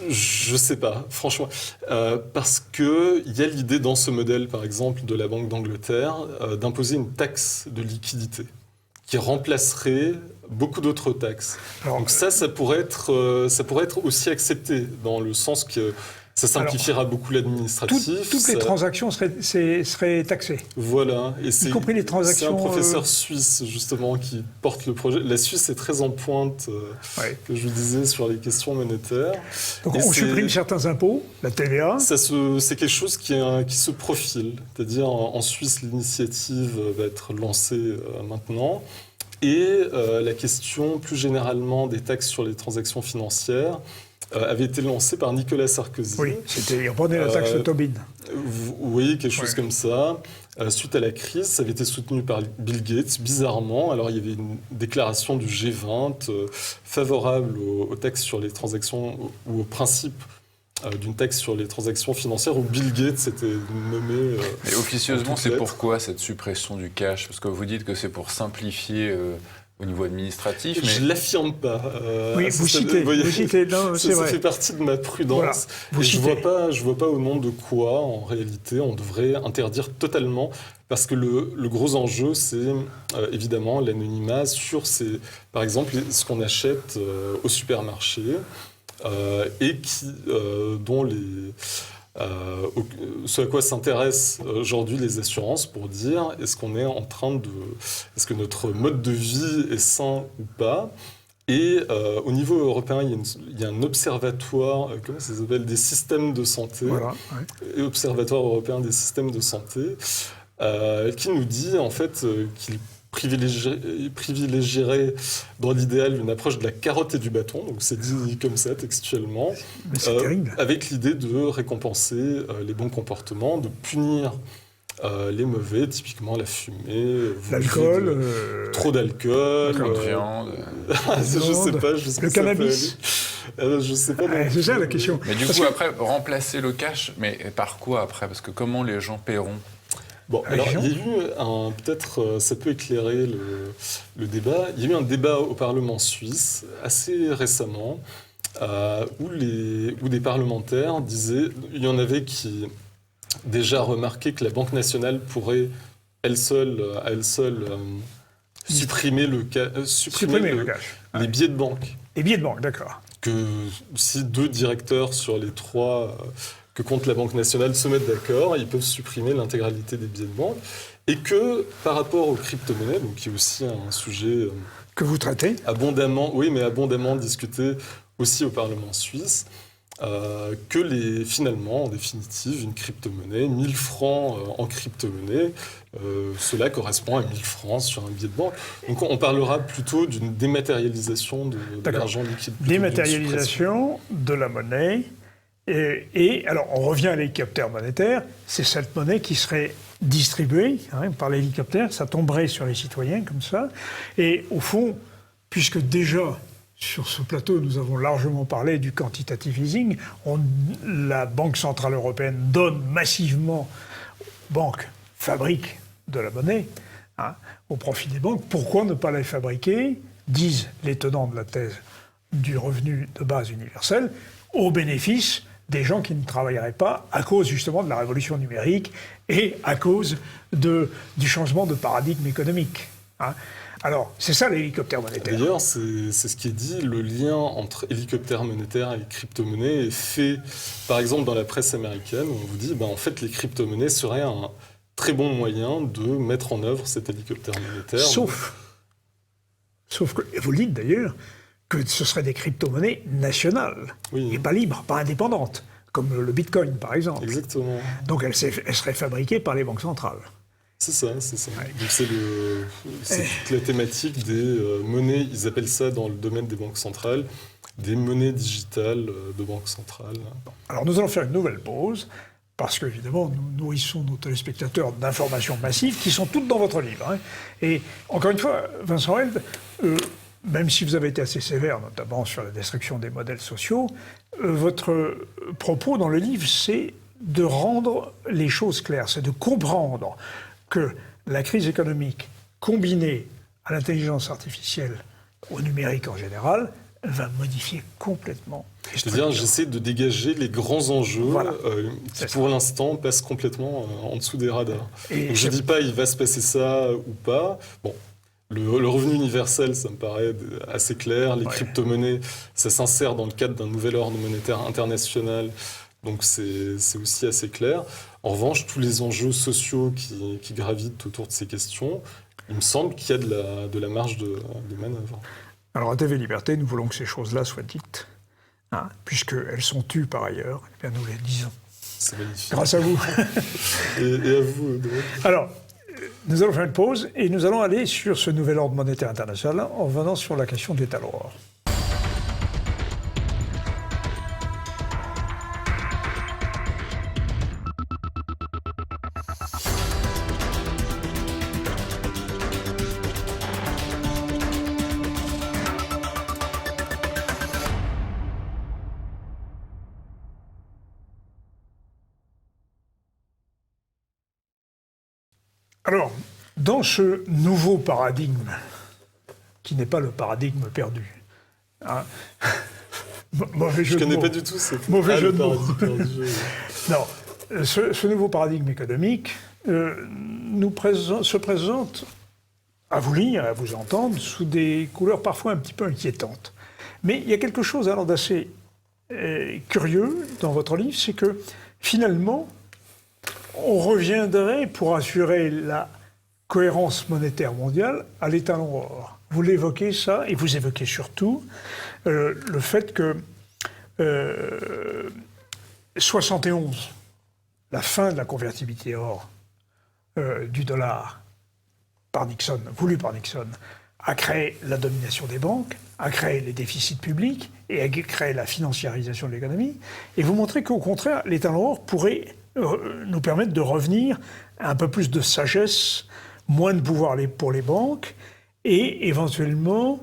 je ne sais pas, franchement. Parce qu'il y a l'idée dans ce modèle, par exemple, de la Banque d'Angleterre, d'imposer une taxe de liquidité qui remplacerait beaucoup d'autres taxes. Alors, donc ça pourrait être aussi accepté, dans le sens que ça simplifiera beaucoup l'administratif. Toutes les transactions seraient taxées. Voilà. Et y compris les transactions... C'est un professeur suisse, justement, qui porte le projet. La Suisse est très en pointe, que je vous disais, sur les questions monétaires. Donc on supprime certains impôts, la TVA. C'est quelque chose qui se profile. C'est-à-dire, en Suisse, l'initiative va être lancée maintenant. Et la question, plus généralement, des taxes sur les transactions financières avait été lancée par Nicolas Sarkozy. Oui, il reprenait la taxe Tobin. Vous voyez, quelque chose comme ça. Suite à la crise, ça avait été soutenu par Bill Gates, bizarrement. Alors, il y avait une déclaration du G20 favorable aux taxes sur les transactions, ou au principe d'une taxe sur les transactions financières, où Bill Gates était nommé... Mais officieusement, c'est pourquoi cette suppression du cash? Parce que vous dites que c'est pour simplifier... au niveau administratif, mais... Je ne l'affirme pas. Oui, vous citez, non, c'est vrai. Ça fait partie de ma prudence. Voilà, je ne vois pas au nom de quoi, en réalité, on devrait interdire totalement, parce que le gros enjeu, c'est évidemment l'anonymat sur, par exemple, ce qu'on achète au supermarché, et dont ce à quoi s'intéressent aujourd'hui les assurances pour dire est-ce que notre mode de vie est sain ou pas. Et au niveau européen, il y a un observatoire, comment ça s'appelle, des systèmes de santé, et observatoire européen des systèmes de santé, qui nous dit en fait qu'il privilégierait dans l'idéal une approche de la carotte et du bâton, donc c'est dit comme ça textuellement, avec l'idée de récompenser les bons comportements, de punir les mauvais, typiquement la fumée, l'alcool, trop d'alcool, la viande, je sais pas, le cannabis. Je sais pas. C'est ça la question. Mais du coup, après, remplacer le cash, mais par quoi après? Parce que comment les gens paieront? Bon, alors il y a eu peut-être ça peut éclairer le débat. Il y a eu un débat au Parlement suisse assez récemment où des parlementaires disaient, il y en avait qui déjà remarquaient que la Banque nationale pourrait à elle seule supprimer le cash, les billets de banque. Les billets de banque, d'accord. Que si 2 directeurs sur les 3 que compte la Banque nationale se mettent d'accord, ils peuvent supprimer l'intégralité des billets de banque. Et que par rapport aux crypto-monnaies, donc qui est aussi un sujet que vous traitez abondamment discuté aussi au Parlement suisse, finalement, en définitive, une crypto-monnaie, 1000 francs en crypto-monnaie, cela correspond à 1000 francs sur un billet de banque. Donc on parlera plutôt d'une dématérialisation de l'argent liquide. Dématérialisation de la monnaie. Et alors, on revient à l'hélicoptère monétaire. C'est cette monnaie qui serait distribuée par l'hélicoptère. Ça tomberait sur les citoyens comme ça. Et au fond, puisque déjà, sur ce plateau, nous avons largement parlé du quantitative easing, la Banque centrale européenne donne massivement aux banques, fabrique de la monnaie au profit des banques. Pourquoi ne pas la fabriquer, disent les tenants de la thèse du revenu de base universel, au bénéfice des gens qui ne travailleraient pas à cause justement de la révolution numérique et à cause du changement de paradigme économique. Alors, c'est ça l'hélicoptère monétaire. D'ailleurs, c'est ce qui est dit, le lien entre hélicoptère monétaire et crypto-monnaie est fait, par exemple, dans la presse américaine, où on vous dit, en fait, les crypto-monnaies seraient un très bon moyen de mettre en œuvre cet hélicoptère monétaire. Sauf que, et vous le dites d'ailleurs, que ce seraient des crypto-monnaies nationales, et pas libres, pas indépendantes, comme le Bitcoin, par exemple. Exactement. Donc elles seraient fabriquées par les banques centrales. C'est ça. Ouais. Donc c'est toute la thématique des monnaies, ils appellent ça dans le domaine des banques centrales, des monnaies digitales de banque centrale. Alors nous allons faire une nouvelle pause, parce qu'évidemment, nous nourrissons nos téléspectateurs d'informations massives qui sont toutes dans votre livre. Hein. Et encore une fois, Vincent Held, même si vous avez été assez sévère, notamment sur la destruction des modèles sociaux, votre propos dans le livre, c'est de rendre les choses claires, c'est de comprendre que la crise économique combinée à l'intelligence artificielle, au numérique en général, va modifier complètement les structures. C'est-à-dire, j'essaie de dégager les grands enjeux Voilà. qui, pour l'instant, passent complètement en dessous des radars. Et Donc, je ne dis pas il va se passer ça ou pas. Bon, le revenu universel, ça me paraît assez clair. Les crypto-monnaies, ça s'insère dans le cadre d'un nouvel ordre monétaire international. Donc, c'est aussi assez clair. En revanche, tous les enjeux sociaux qui gravitent autour de ces questions, il me semble qu'il y a de la marge de manœuvre. Alors à TV Liberté, nous voulons que ces choses-là soient dites, hein, puisqu'elles sont tues par ailleurs, eh bien nous les disons. C'est magnifique. Grâce à vous. et à vous. Alors, nous allons faire une pause et nous allons aller sur ce nouvel ordre monétaire international en revenant sur la question de l'état-l'aurore. Alors, dans ce nouveau paradigme, qui n'est pas le paradigme perdu, hein, mauvais jeu Je ne de connais mots. pas du tout cette... Mauvais jeu de mots. perdu. Non, ce nouveau paradigme économique se présente, à vous lire, à vous entendre, sous des couleurs parfois un petit peu inquiétantes. Mais il y a quelque chose alors d'assez curieux dans votre livre, c'est que finalement, on reviendrait, pour assurer la cohérence monétaire mondiale, à l'étalon-or. Vous l'évoquez ça, et vous évoquez surtout le fait que 71, la fin de la convertibilité or du dollar par Nixon, voulu par Nixon, a créé la domination des banques, a créé les déficits publics et a créé la financiarisation de l'économie. Et vous montrez qu'au contraire, l'étalon-or pourrait nous permettre de revenir à un peu plus de sagesse, moins de pouvoir pour les banques, et éventuellement,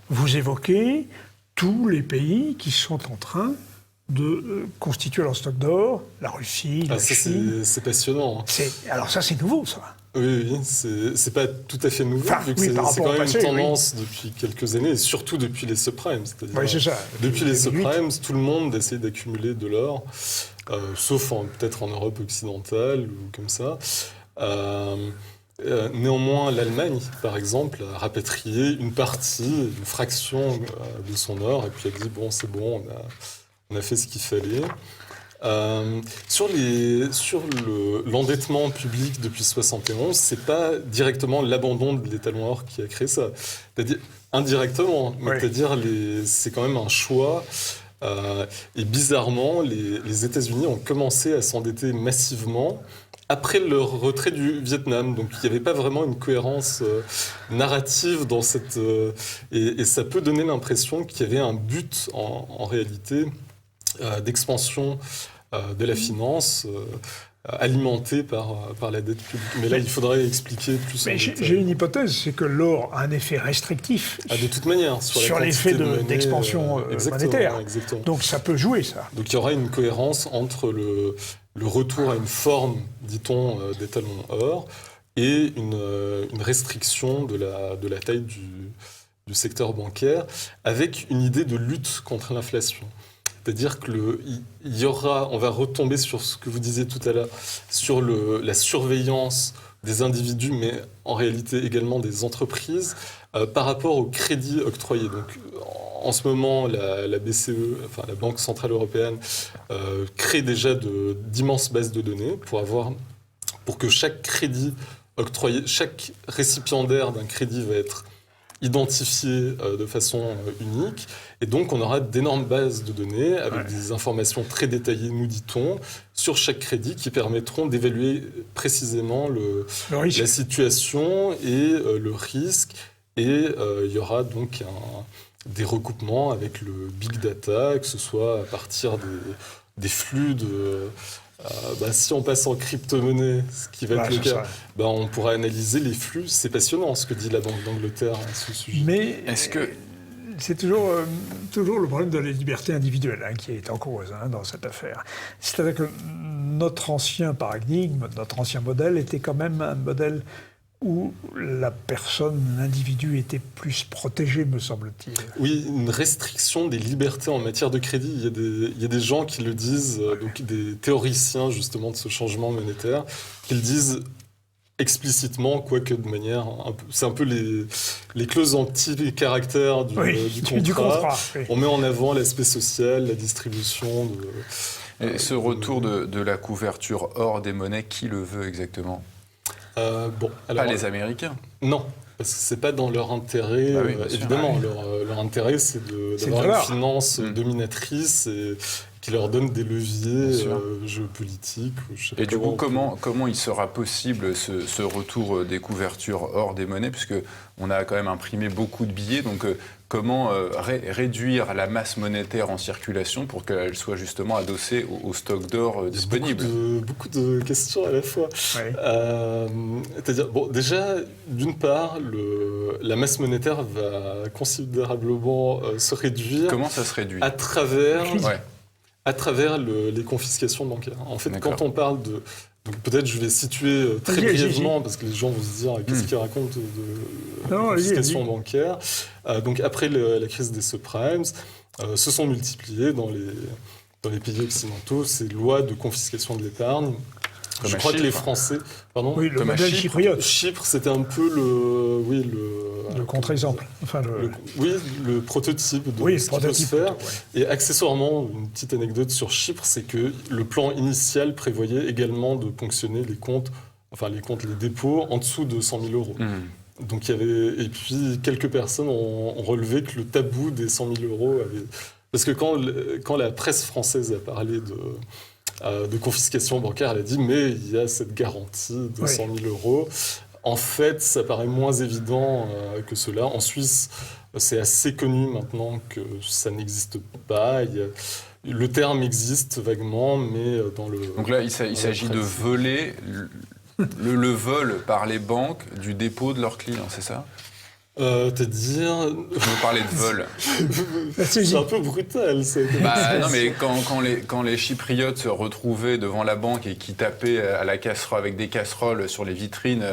vous évoquez tous les pays qui sont en train de constituer leur stock d'or, la Russie, la Chine. C'est passionnant. Alors ça, c'est nouveau, ça. Oui, c'est pas tout à fait nouveau, vu que c'est quand même une tendance depuis quelques années, et surtout depuis les subprimes. Oui, c'est ça. Depuis les subprimes, tout le monde essaie d'accumuler de l'or, sauf peut-être en Europe occidentale ou comme ça. Néanmoins, l'Allemagne, par exemple, a rapatrié une fraction de son or, et puis elle dit, bon, c'est bon, on a fait ce qu'il fallait. Sur l'endettement public depuis 71, c'est pas directement l'abandon de l'étalon-or qui a créé ça. C'est-à-dire, indirectement, oui. C'est-à-dire c'est quand même un choix. Et bizarrement, les États-Unis ont commencé à s'endetter massivement après leur retrait du Vietnam. Donc il n'y avait pas vraiment une cohérence narrative dans cette... et ça peut donner l'impression qu'il y avait un but en réalité d'expansion de la finance alimentée par la dette publique. Mais là, il faudrait expliquer plus. Mais j'ai une hypothèse, c'est que l'or a un effet restrictif de toute manière, sur l'effet d'expansion monétaire. Exactement. Donc ça peut jouer, ça. Donc il y aura une cohérence entre le retour à une forme, dit-on, d'étalon or et une restriction de la taille du secteur bancaire avec une idée de lutte contre l'inflation. C'est-à-dire on va retomber sur ce que vous disiez tout à l'heure, sur la surveillance des individus, mais en réalité également des entreprises, par rapport aux crédits octroyés. Donc, en ce moment, la BCE, enfin la Banque Centrale Européenne, crée déjà d'immenses bases de données pour que chaque crédit octroyé, chaque récipiendaire d'un crédit va être identifié de façon unique. Et donc, on aura d'énormes bases de données avec des informations très détaillées, nous dit-on, sur chaque crédit qui permettront d'évaluer précisément la situation et le risque. Et il y aura donc des recoupements avec le big data, que ce soit à partir des flux de... si on passe en crypto-monnaie, ce qui va être le cas, on pourra analyser les flux. C'est passionnant ce que dit la Banque d'Angleterre à ce sujet. Mais c'est toujours le problème de la liberté individuelle qui est en cause dans cette affaire. C'est-à-dire que notre ancien paradigme, notre ancien modèle était quand même un modèle où la personne, l'individu était plus protégé, me semble-t-il. Oui, une restriction des libertés en matière de crédit. Il y a des gens qui le disent, donc des théoriciens justement de ce changement monétaire, qui le disent explicitement, quoique de manière... c'est un peu les clauses anti-caractère du contrat. Oui. On met en avant l'aspect social, la distribution... Et ce retour de la couverture hors des monnaies, qui le veut exactement ? Pas les Américains. Non, parce que c'est pas dans leur intérêt. Évidemment, leur intérêt, c'est d'avoir une finance dominatrice et qui leur donne des leviers géopolitiques. Et du coup, comment il sera possible ce retour des couvertures hors des monnaies, puisque on a quand même imprimé beaucoup de billets, donc comment réduire la masse monétaire en circulation pour qu'elle soit justement adossée au stock d'or disponible ? Beaucoup de questions à la fois. Oui. C'est-à-dire, déjà, d'une part, la masse monétaire va considérablement se réduire. Comment ça se réduit ? À travers les confiscations bancaires. En fait, quand on parle de... Donc peut-être je vais situer très brièvement, parce que les gens vont se dire qu'est-ce qu'ils racontent de confiscation bancaire. Donc après la crise des subprimes, se sont multipliées dans les pays occidentaux ces lois de confiscation de l'épargne. Je crois que les Français... Pardon ? Oui, le modèle chypriote. Chypre, c'était un peu le contre-exemple. Enfin, le prototype de ce qui peut se faire. Et accessoirement, une petite anecdote sur Chypre, c'est que le plan initial prévoyait également de ponctionner les dépôts en dessous de 100 000 euros. Donc, et puis, quelques personnes ont relevé que le tabou des 100 000 euros avait... Parce que quand la presse française a parlé de confiscation bancaire, elle a dit mais il y a cette garantie de 100 000 euros. En fait, ça paraît moins évident que cela. En Suisse, c'est assez connu maintenant que ça n'existe pas. Le terme existe vaguement, mais dans le... Donc là, il s'agit de voler le vol par les banques du dépôt de leurs clients, c'est ça ? C'est-à-dire... Vous parlez de vol. C'est un peu brutal, ça. Non, mais quand les Chypriotes se retrouvaient devant la banque et qui tapaient à la casserole avec des casseroles sur les vitrines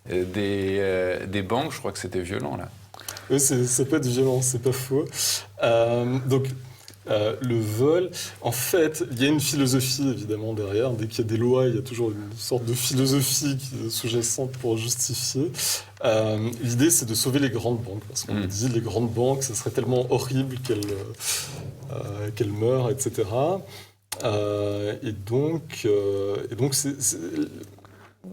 des banques, je crois que c'était violent, là. Oui, ça peut être violent, c'est pas faux. Le vol, en fait, il y a une philosophie évidemment derrière. Dès qu'il y a des lois, il y a toujours une sorte de philosophie sous-jacente pour justifier. L'idée, c'est de sauver les grandes banques, parce qu'on dit les grandes banques, ça serait tellement horrible qu'elles meurent, etc. Et donc,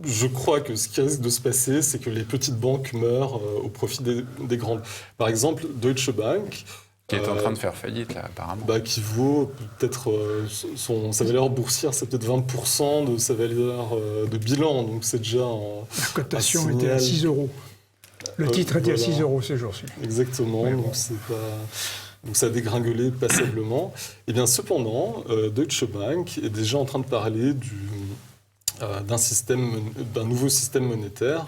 je crois que ce qui risque de se passer, c'est que les petites banques meurent au profit des grandes. Par exemple, Deutsche Bank. Qui est en train de faire faillite, là, apparemment. Qui vaut peut-être... sa valeur boursière, c'est peut-être 20% de sa valeur de bilan. Donc c'est déjà la cotation était à 6 euros. Le titre était à 6 euros ces jours-ci. Exactement. Ouais, donc ça a dégringolé passablement. Et bien cependant, Deutsche Bank est déjà en train de parler d'un nouveau système monétaire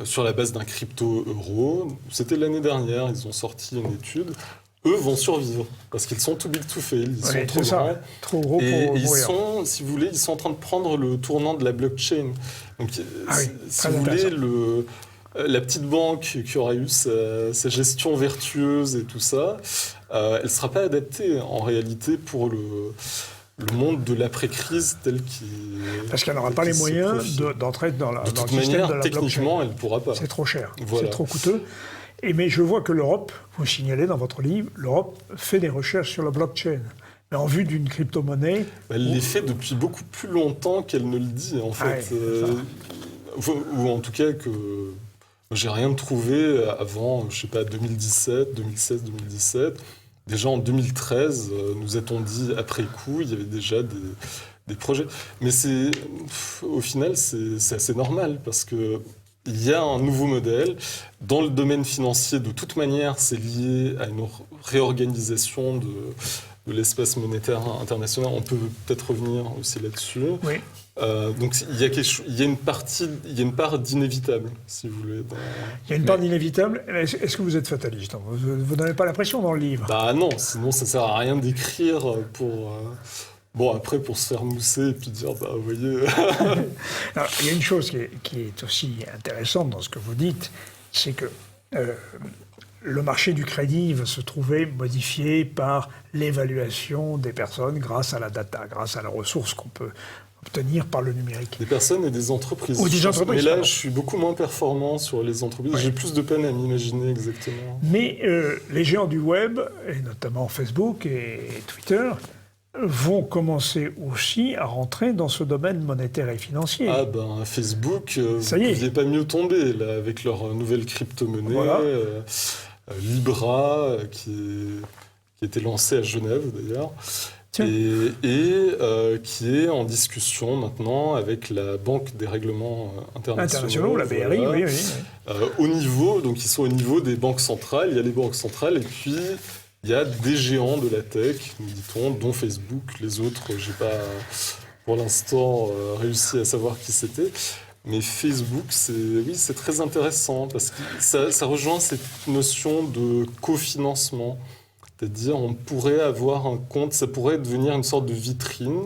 sur la base d'un crypto-euro. C'était l'année dernière, ils ont sorti une étude. Eux vont survivre, parce qu'ils sont too big to fail, ils sont trop grands. Trop gros et pour ils sont, si vous voulez, ils sont en train de prendre le tournant de la blockchain. Donc, si vous voulez, la petite banque qui aura eu sa gestion vertueuse et tout ça, elle ne sera pas adaptée, en réalité, pour le monde de l'après-crise tel qu'il... Parce qu'elle n'aura pas les moyens d'entrer dans le système de la blockchain. De toute manière, techniquement, elle ne pourra pas. C'est trop cher, c'est trop coûteux. Mais je vois que l'Europe, vous signalez dans votre livre, l'Europe fait des recherches sur la blockchain. Mais en vue d'une crypto-monnaie... Elle les fait depuis beaucoup plus longtemps qu'elle ne le dit, en fait. Ou en tout cas que... J'ai rien trouvé avant, je ne sais pas, 2017, 2016, 2017... Déjà en 2013, nous a-t-on dit, après coup, il y avait déjà des projets. Mais au final, c'est assez normal, parce que il y a un nouveau modèle. Dans le domaine financier, de toute manière, c'est lié à une réorganisation de l'espace monétaire international. On peut peut-être revenir aussi là-dessus. Oui. Donc il y a une part d'inévitable, si vous voulez. Il y a une part d'inévitable. Est-ce que vous êtes fataliste? Vous n'avez pas l'impression dans le livre? Bah non, sinon ça sert à rien d'écrire pour... Bon, après, pour se faire mousser et puis dire, bah, vous voyez... Alors, il y a une chose qui est aussi intéressante dans ce que vous dites, c'est que le marché du crédit va se trouver modifié par l'évaluation des personnes grâce à la data, grâce à la ressource qu'on peut obtenir par le numérique. Des personnes et des entreprises. Ou des entreprises. Mais là, je suis beaucoup moins performant sur les entreprises. Ouais. J'ai plus de peine à m'imaginer exactement. Mais les géants du web, et notamment Facebook et Twitter, vont commencer aussi à rentrer dans ce domaine monétaire et financier. Ah ben, Facebook, vous Ça y est. ne pouviez pas mieux tomber, là, avec leur nouvelle crypto-monnaie, Voilà. Libra, qui était lancée à Genève, d'ailleurs. Tiens. Et qui est en discussion maintenant avec la Banque des règlements internationaux, la BRI, voilà. oui, oui. Au niveau, donc ils sont au niveau des banques centrales, il y a les banques centrales, et puis il y a des géants de la tech, nous dit-on, dont Facebook, les autres, j'ai pas pour l'instant réussi à savoir qui c'était. Mais Facebook, c'est très intéressant, parce que ça rejoint cette notion de cofinancement. C'est-à-dire, on pourrait avoir un compte, ça pourrait devenir une sorte de vitrine,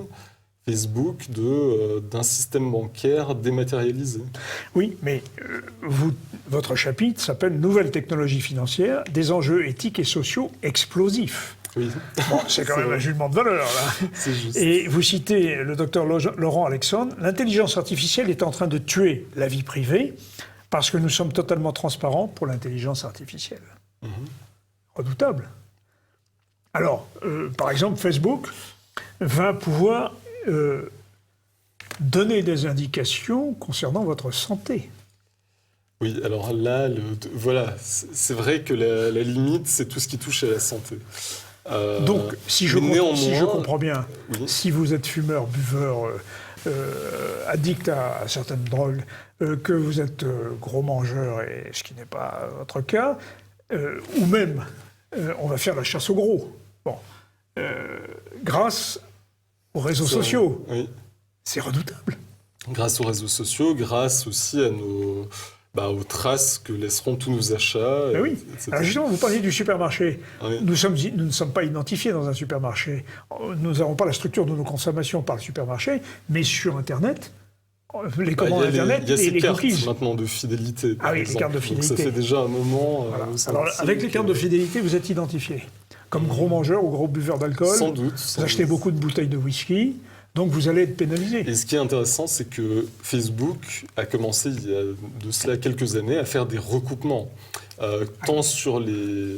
Facebook, d'un système bancaire dématérialisé. Oui, mais votre chapitre s'appelle « Nouvelles technologies financières, des enjeux éthiques et sociaux explosifs ». Oui. Bon, c'est quand même un jugement de valeur, là. C'est juste. Et vous citez le docteur Laurent Alexandre, « L'intelligence artificielle est en train de tuer la vie privée parce que nous sommes totalement transparents pour l'intelligence artificielle. Redoutable. Alors, par exemple, Facebook va pouvoir donner des indications concernant votre santé. Oui, alors là, voilà, c'est vrai que la limite, c'est tout ce qui touche à la santé. Donc, si je comprends bien, oui. si vous êtes fumeur, buveur, addict à certaines drogues, que vous êtes gros mangeur, et ce qui n'est pas votre cas, ou même on va faire la chasse au gros. Bon, grâce aux réseaux sociaux, Oui. c'est redoutable. Grâce aux réseaux sociaux, grâce aussi à aux traces que laisseront tous nos achats. Ben oui. Etc. Alors justement, vous parliez du supermarché. Oui. Nous ne sommes pas identifiés dans un supermarché. Nous n'avons pas la structure de nos consommations par le supermarché, mais sur Internet, les commandes Internet il y a et ces les cartes cookies. maintenant de fidélité. Ah oui, les exemple. cartes de Donc fidélité. ça fait déjà un moment. Voilà. ça Alors, me avec semble les cartes de fidélité, vous êtes identifié comme gros mangeur ou gros buveur d'alcool. Sans doute. Vous achetez beaucoup de bouteilles de whisky, donc vous allez être pénalisé. Et ce qui est intéressant, c'est que Facebook a commencé il y a de cela quelques années à faire des recoupements, tant sur les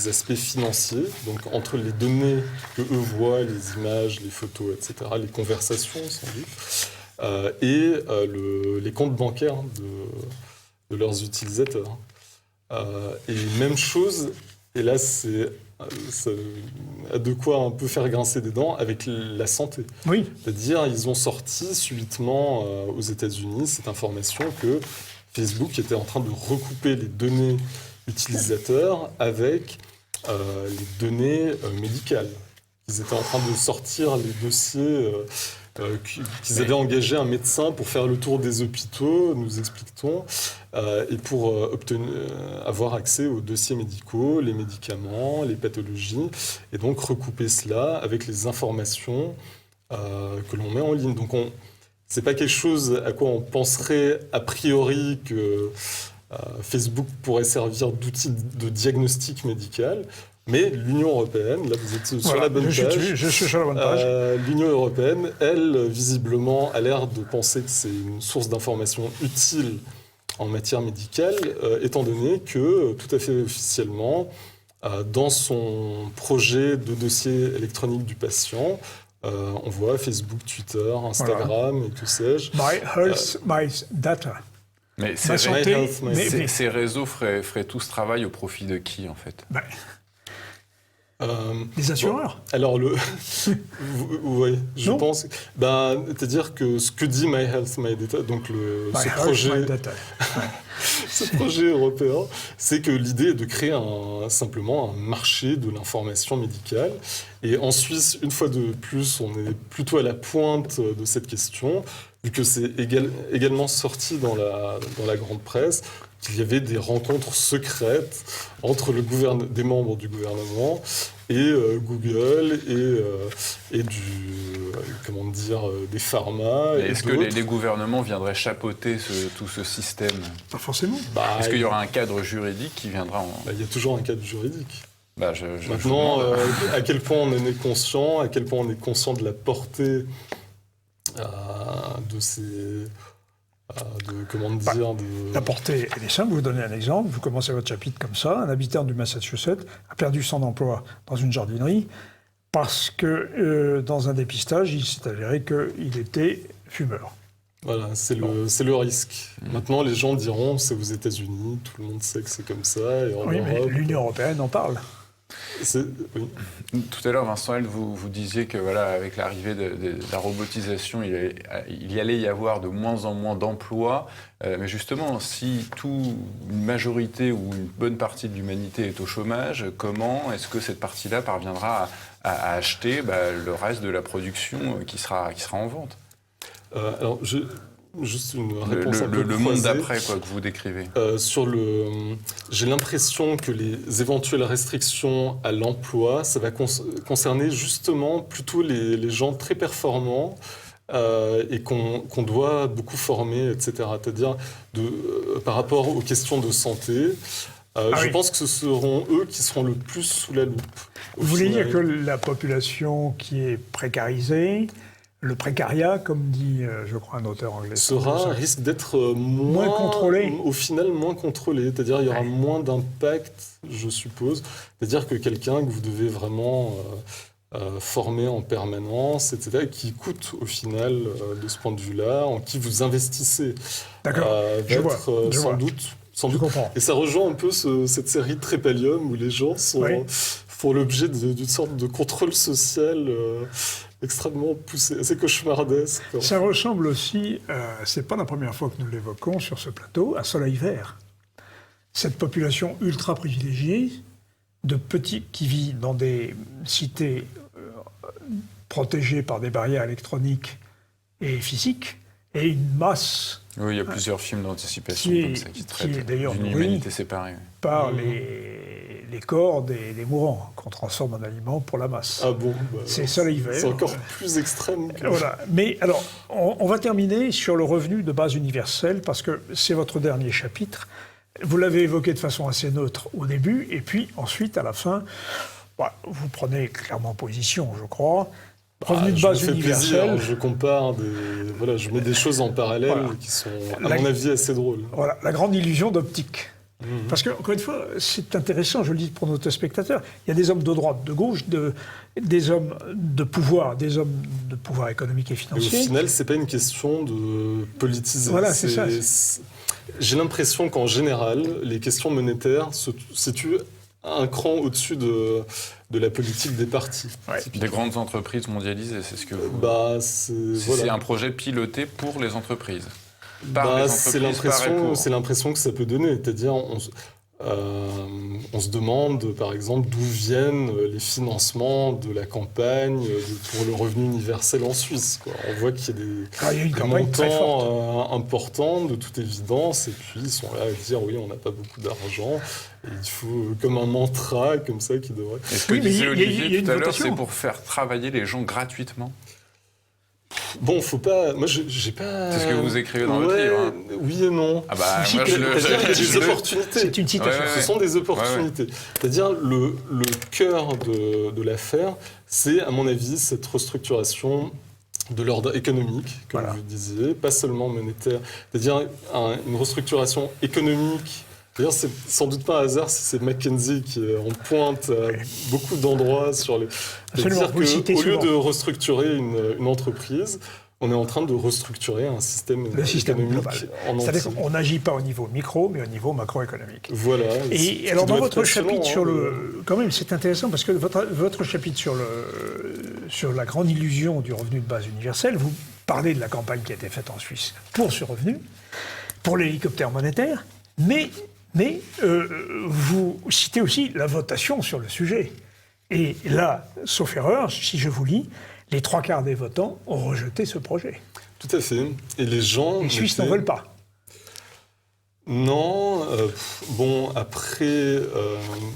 aspects financiers, donc entre les données que eux voient, les images, les photos, etc., les conversations sans doute, et les comptes bancaires de leurs utilisateurs. Et même chose, et là ça a de quoi un peu faire grincer des dents avec la santé. Oui. C'est-à-dire, ils ont sorti subitement aux États-Unis cette information que Facebook était en train de recouper les données utilisateurs avec les données médicales. Ils étaient en train de sortir les dossiers qu'ils avaient engagé un médecin pour faire le tour des hôpitaux, nous explique-t-on, et pour avoir accès aux dossiers médicaux, les médicaments, les pathologies, et donc recouper cela avec les informations que l'on met en ligne. Donc c'est pas quelque chose à quoi on penserait a priori que Facebook pourrait servir d'outil de diagnostic médical. Mais l'Union européenne, là vous êtes sur la bonne page. Je suis sur la bonne page. L'Union européenne, elle, visiblement, a l'air de penser que c'est une source d'information utile en matière médicale, étant donné que, tout à fait officiellement, dans son projet de dossier électronique du patient, on voit Facebook, Twitter, Instagram et que sais-je. My health, my data. Mais Ma santé, ces réseaux feraient tout ce travail au profit de qui, en fait? Les assureurs. Alors, oui, je pense. C'est-à-dire que ce que dit My Health, My Data, donc ce projet européen, c'est que l'idée est de créer simplement un marché de l'information médicale. Et en Suisse, une fois de plus, on est plutôt à la pointe de cette question, vu que c'est également sorti dans la grande presse, qu'il y avait des rencontres secrètes entre des membres du gouvernement et Google et des pharma. Est-ce que les gouvernements viendraient chapeauter tout ce système? Pas forcément. Est-ce qu'il y aura un cadre juridique qui viendra Il y a toujours un cadre juridique. Maintenant, à quel point on en est conscient, à quel point on est conscient de la portée de ces... La portée, elle est simple. Je vous donner un exemple. Vous commencez votre chapitre comme ça. Un habitant du Massachusetts a perdu son emploi dans une jardinerie parce que dans un dépistage, il s'est avéré qu'il était fumeur. Voilà, c'est le risque. Maintenant, les gens diront, c'est aux États-Unis, tout le monde sait que c'est comme ça. Et en oui, mais Europe, l'Union européenne en parle. Oui. Tout à l'heure, Vincent Held, vous disiez que avec l'arrivée de la robotisation, il y allait y avoir de moins en moins d'emplois. Mais justement, si une majorité ou une bonne partie de l'humanité est au chômage, comment est-ce que cette partie-là parviendra à acheter le reste de la production qui sera en vente? Alors, juste une réponse un peu le monde d'après que vous décrivez. J'ai l'impression que les éventuelles restrictions à l'emploi, ça va concerner justement plutôt les gens très performants et qu'on doit beaucoup former, etc. C'est-à-dire par rapport aux questions de santé. Je pense que ce seront eux qui seront le plus sous la loupe. Vous voulez dire que la population qui est précarisée, le précariat, comme dit, je crois, un auteur anglais, risque d'être moins contrôlé. Au final, moins contrôlé. C'est-à-dire il y aura moins d'impact, je suppose. C'est-à-dire que quelqu'un que vous devez vraiment former en permanence, etc., qui coûte au final, de ce point de vue-là, en qui vous investissez, je vois. Sans doute. Comprends. Et ça rejoint un peu cette série Trépalium où les gens font l'objet d'une sorte de contrôle social extrêmement poussé, assez cauchemardesque. Ça ressemble aussi, c'est pas la première fois que nous l'évoquons sur ce plateau, à Soleil Vert. Cette population ultra privilégiée de petits qui vit dans des cités protégées par des barrières électroniques et physiques, et une masse. Oui, il y a plusieurs films d'anticipation comme ça qui traitent d'une humanité séparée. Par les corps des mourants qu'on transforme en aliments pour la masse. Ah bon c'est Soleil Vert. C'est encore plus extrême. Voilà. Mais alors, on va terminer sur le revenu de base universelle, parce que c'est votre dernier chapitre. Vous l'avez évoqué de façon assez neutre au début, et puis ensuite, à la fin, vous prenez clairement position, je crois. Revenu de base universel. Plaisir, je compare, je mets des choses en parallèle qui sont, à mon avis, assez drôles. Voilà, la grande illusion d'optique. Parce que, encore une fois, c'est intéressant, je le dis pour nos téléspectateurs, il y a des hommes de droite, de gauche, des hommes de pouvoir économique et financier. Et au final, c'est pas une question de politiser. Voilà, c'est ça. J'ai l'impression qu'en général, les questions monétaires se situent un cran au-dessus de la politique des partis. Ouais. Des grandes entreprises mondialisées, c'est ce que vous... c'est un projet piloté pour les entreprises. C'est l'impression que ça peut donner. C'est-à-dire, on se demande, par exemple, d'où viennent les financements de la campagne pour le revenu universel en Suisse. On voit qu'il y a des montants importants, de toute évidence, et puis ils sont là à dire, oui, on n'a pas beaucoup d'argent, et il faut, comme un mantra, comme ça, qui devrait... Est-ce que disait Olivier tout à l'heure, c'est pour faire travailler les gens gratuitement ? Bon, faut pas. Moi, j'ai pas. C'est ce que vous écrivez dans votre livre. Hein. Oui et non. Moi, des opportunités. C'est une citation. Ce sont des opportunités. C'est-à-dire le cœur de l'affaire, c'est à mon avis cette restructuration de l'ordre économique, comme vous disiez, pas seulement monétaire. C'est-à-dire une restructuration économique. D'ailleurs, c'est sans doute pas un hasard si c'est McKinsey qui est en pointe à beaucoup d'endroits sur les... C'est-à-dire qu'au lieu de restructurer une entreprise, On est en train de restructurer un système système économique global. en C'est-à-dire entier. qu'on n'agit pas au niveau micro, mais au niveau macroéconomique. Voilà. Et alors, dans votre chapitre sur le... Quand même, c'est intéressant, parce que votre chapitre sur la grande illusion du revenu de base universel, vous parlez de la campagne qui a été faite en Suisse pour ce revenu, pour l'hélicoptère monétaire, mais vous citez aussi la votation sur le sujet. Et là, sauf erreur, si je vous lis, les 3/4 des votants ont rejeté ce projet. Tout à fait. Et les gens... Les Suisses n'en veulent pas. Non. Bon, après,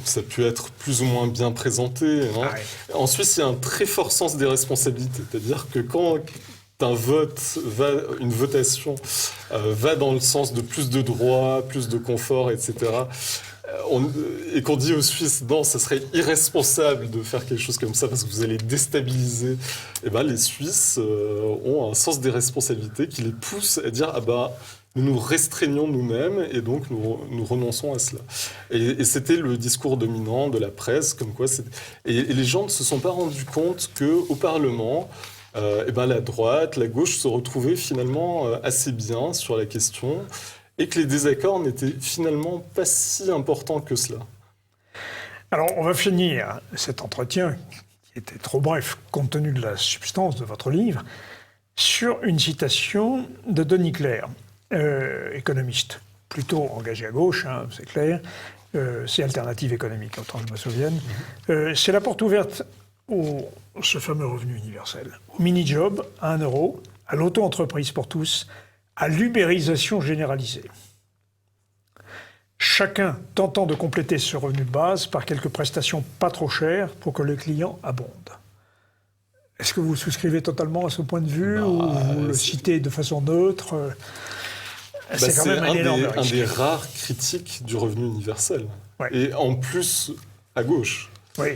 ça peut être plus ou moins bien présenté. Hein. Ah ouais. En Suisse, il y a un très fort sens des responsabilités. C'est-à-dire que quand une votation va dans le sens de plus de droits, plus de confort, etc., et qu'on dit aux Suisses, non, ça serait irresponsable de faire quelque chose comme ça parce que vous allez déstabiliser, eh ben, les Suisses ont un sens des responsabilités qui les pousse à dire, ah bah, nous nous restreignons nous-mêmes et donc nous renonçons à cela. Et c'était le discours dominant de la presse, comme quoi et les gens ne se sont pas rendus compte qu'au Parlement, eh ben, la droite, la gauche se retrouvaient finalement assez bien sur la question, et que les désaccords n'étaient finalement pas si importants que cela. Alors, on va finir cet entretien, qui était trop bref, compte tenu de la substance de votre livre, sur une citation de Denis Clerc, économiste, plutôt engagé à gauche, hein, c'est clair, c'est Alternative économique, autant que je me souvienne. C'est la porte ouverte ce fameux revenu universel, au mini-job à 1 €, à l'auto-entreprise pour tous, à l'ubérisation généralisée. Chacun tentant de compléter ce revenu de base par quelques prestations pas trop chères pour que le client abonde. Est-ce que vous souscrivez totalement à ce point de vue ou vous le citez de façon neutre? C'est quand même un énorme risque. Un des rares critiques du revenu universel. Ouais. Et en plus, à gauche. Oui.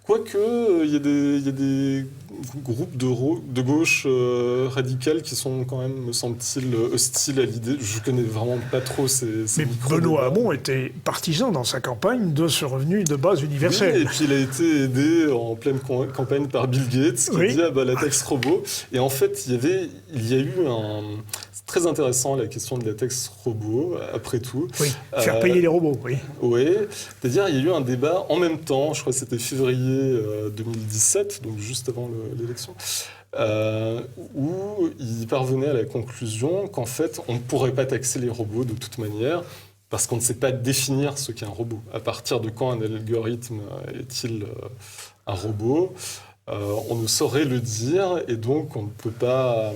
Quoique, il y a des groupes de gauche radicales qui sont quand même, me semble-t-il, hostiles à l'idée. Je connais vraiment pas trop ces Mais Benoît Hamon était partisan dans sa campagne de ce revenu de base universel. Oui, et puis il a été aidé en pleine campagne par Bill Gates qui dit ah bah, la taxe robot. Et en fait, il y a eu un... C'est très intéressant la question de la taxe robot, après tout. Oui, faire payer les robots, oui. Oui, c'est-à-dire il y a eu un débat en même temps, je crois que c'était février 2017, donc juste avant l'élection, où il parvenait à la conclusion qu'en fait, on ne pourrait pas taxer les robots de toute manière, parce qu'on ne sait pas définir ce qu'est un robot. À partir de quand un algorithme est-il un robot, on ne saurait le dire, et donc on ne peut pas...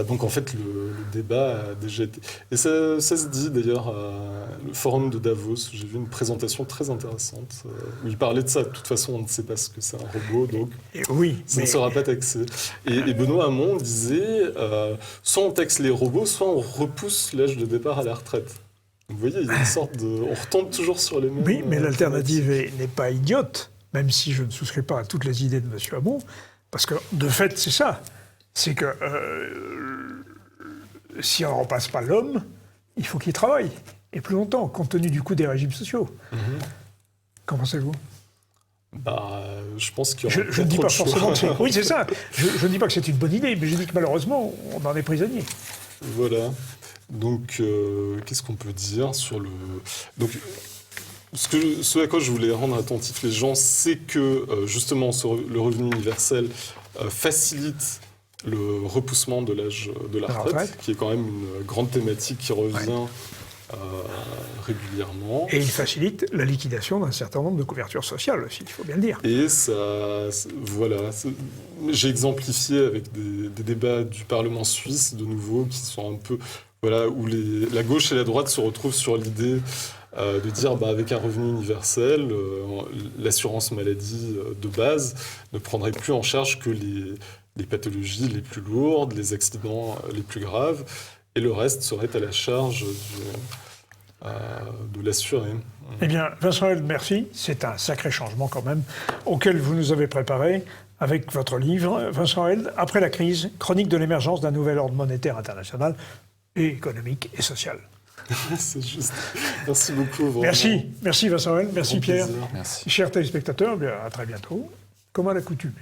Donc en fait, le débat a déjà été... Et ça se dit d'ailleurs le forum de Davos. J'ai vu une présentation très intéressante où il parlait de ça. De toute façon, on ne sait pas ce que c'est un robot, donc ça ne sera pas taxé. Et Benoît Hamon disait, soit on taxe les robots, soit on repousse l'âge de départ à la retraite. Vous voyez, il y a une sorte de... On retombe toujours sur les mêmes... Oui, mais l'alternative n'est pas idiote, même si je ne souscris pas à toutes les idées de M. Hamon, parce que de fait, c'est ça. C'est que si on ne remplace pas l'homme, il faut qu'il travaille, et plus longtemps, compte tenu du coût des régimes sociaux. Qu'en pensez-vous ? Je pense qu'il y aura je ne dis pas forcément que c'est... Oui, c'est ça. Je ne dis pas que c'est une bonne idée, mais je dis que malheureusement, on en est prisonnier. Voilà. Donc, qu'est-ce qu'on peut dire sur le... Donc, ce à quoi je voulais rendre attentif les gens, c'est que, justement, le revenu universel facilite le repoussement de l'âge de la retraite, qui est quand même une grande thématique qui revient régulièrement. Et il facilite la liquidation d'un certain nombre de couvertures sociales aussi, il faut bien le dire. Et ça, voilà, j'ai exemplifié avec des débats du Parlement suisse, de nouveau, qui sont un peu, voilà, où la gauche et la droite se retrouvent sur l'idée de dire avec un revenu universel, l'assurance maladie de base ne prendrait plus en charge que les pathologies les plus lourdes, les accidents les plus graves, et le reste serait à la charge de l'assuré. Eh bien, Vincent Held, merci. C'est un sacré changement quand même, auquel vous nous avez préparé avec votre livre, Vincent Held, Après la crise, chronique de l'émergence d'un nouvel ordre monétaire international et économique et social. C'est juste. Merci beaucoup. Vraiment. Merci Vincent Held, merci Pierre. Merci. Chers téléspectateurs, bien, à très bientôt, comme à l'accoutumée.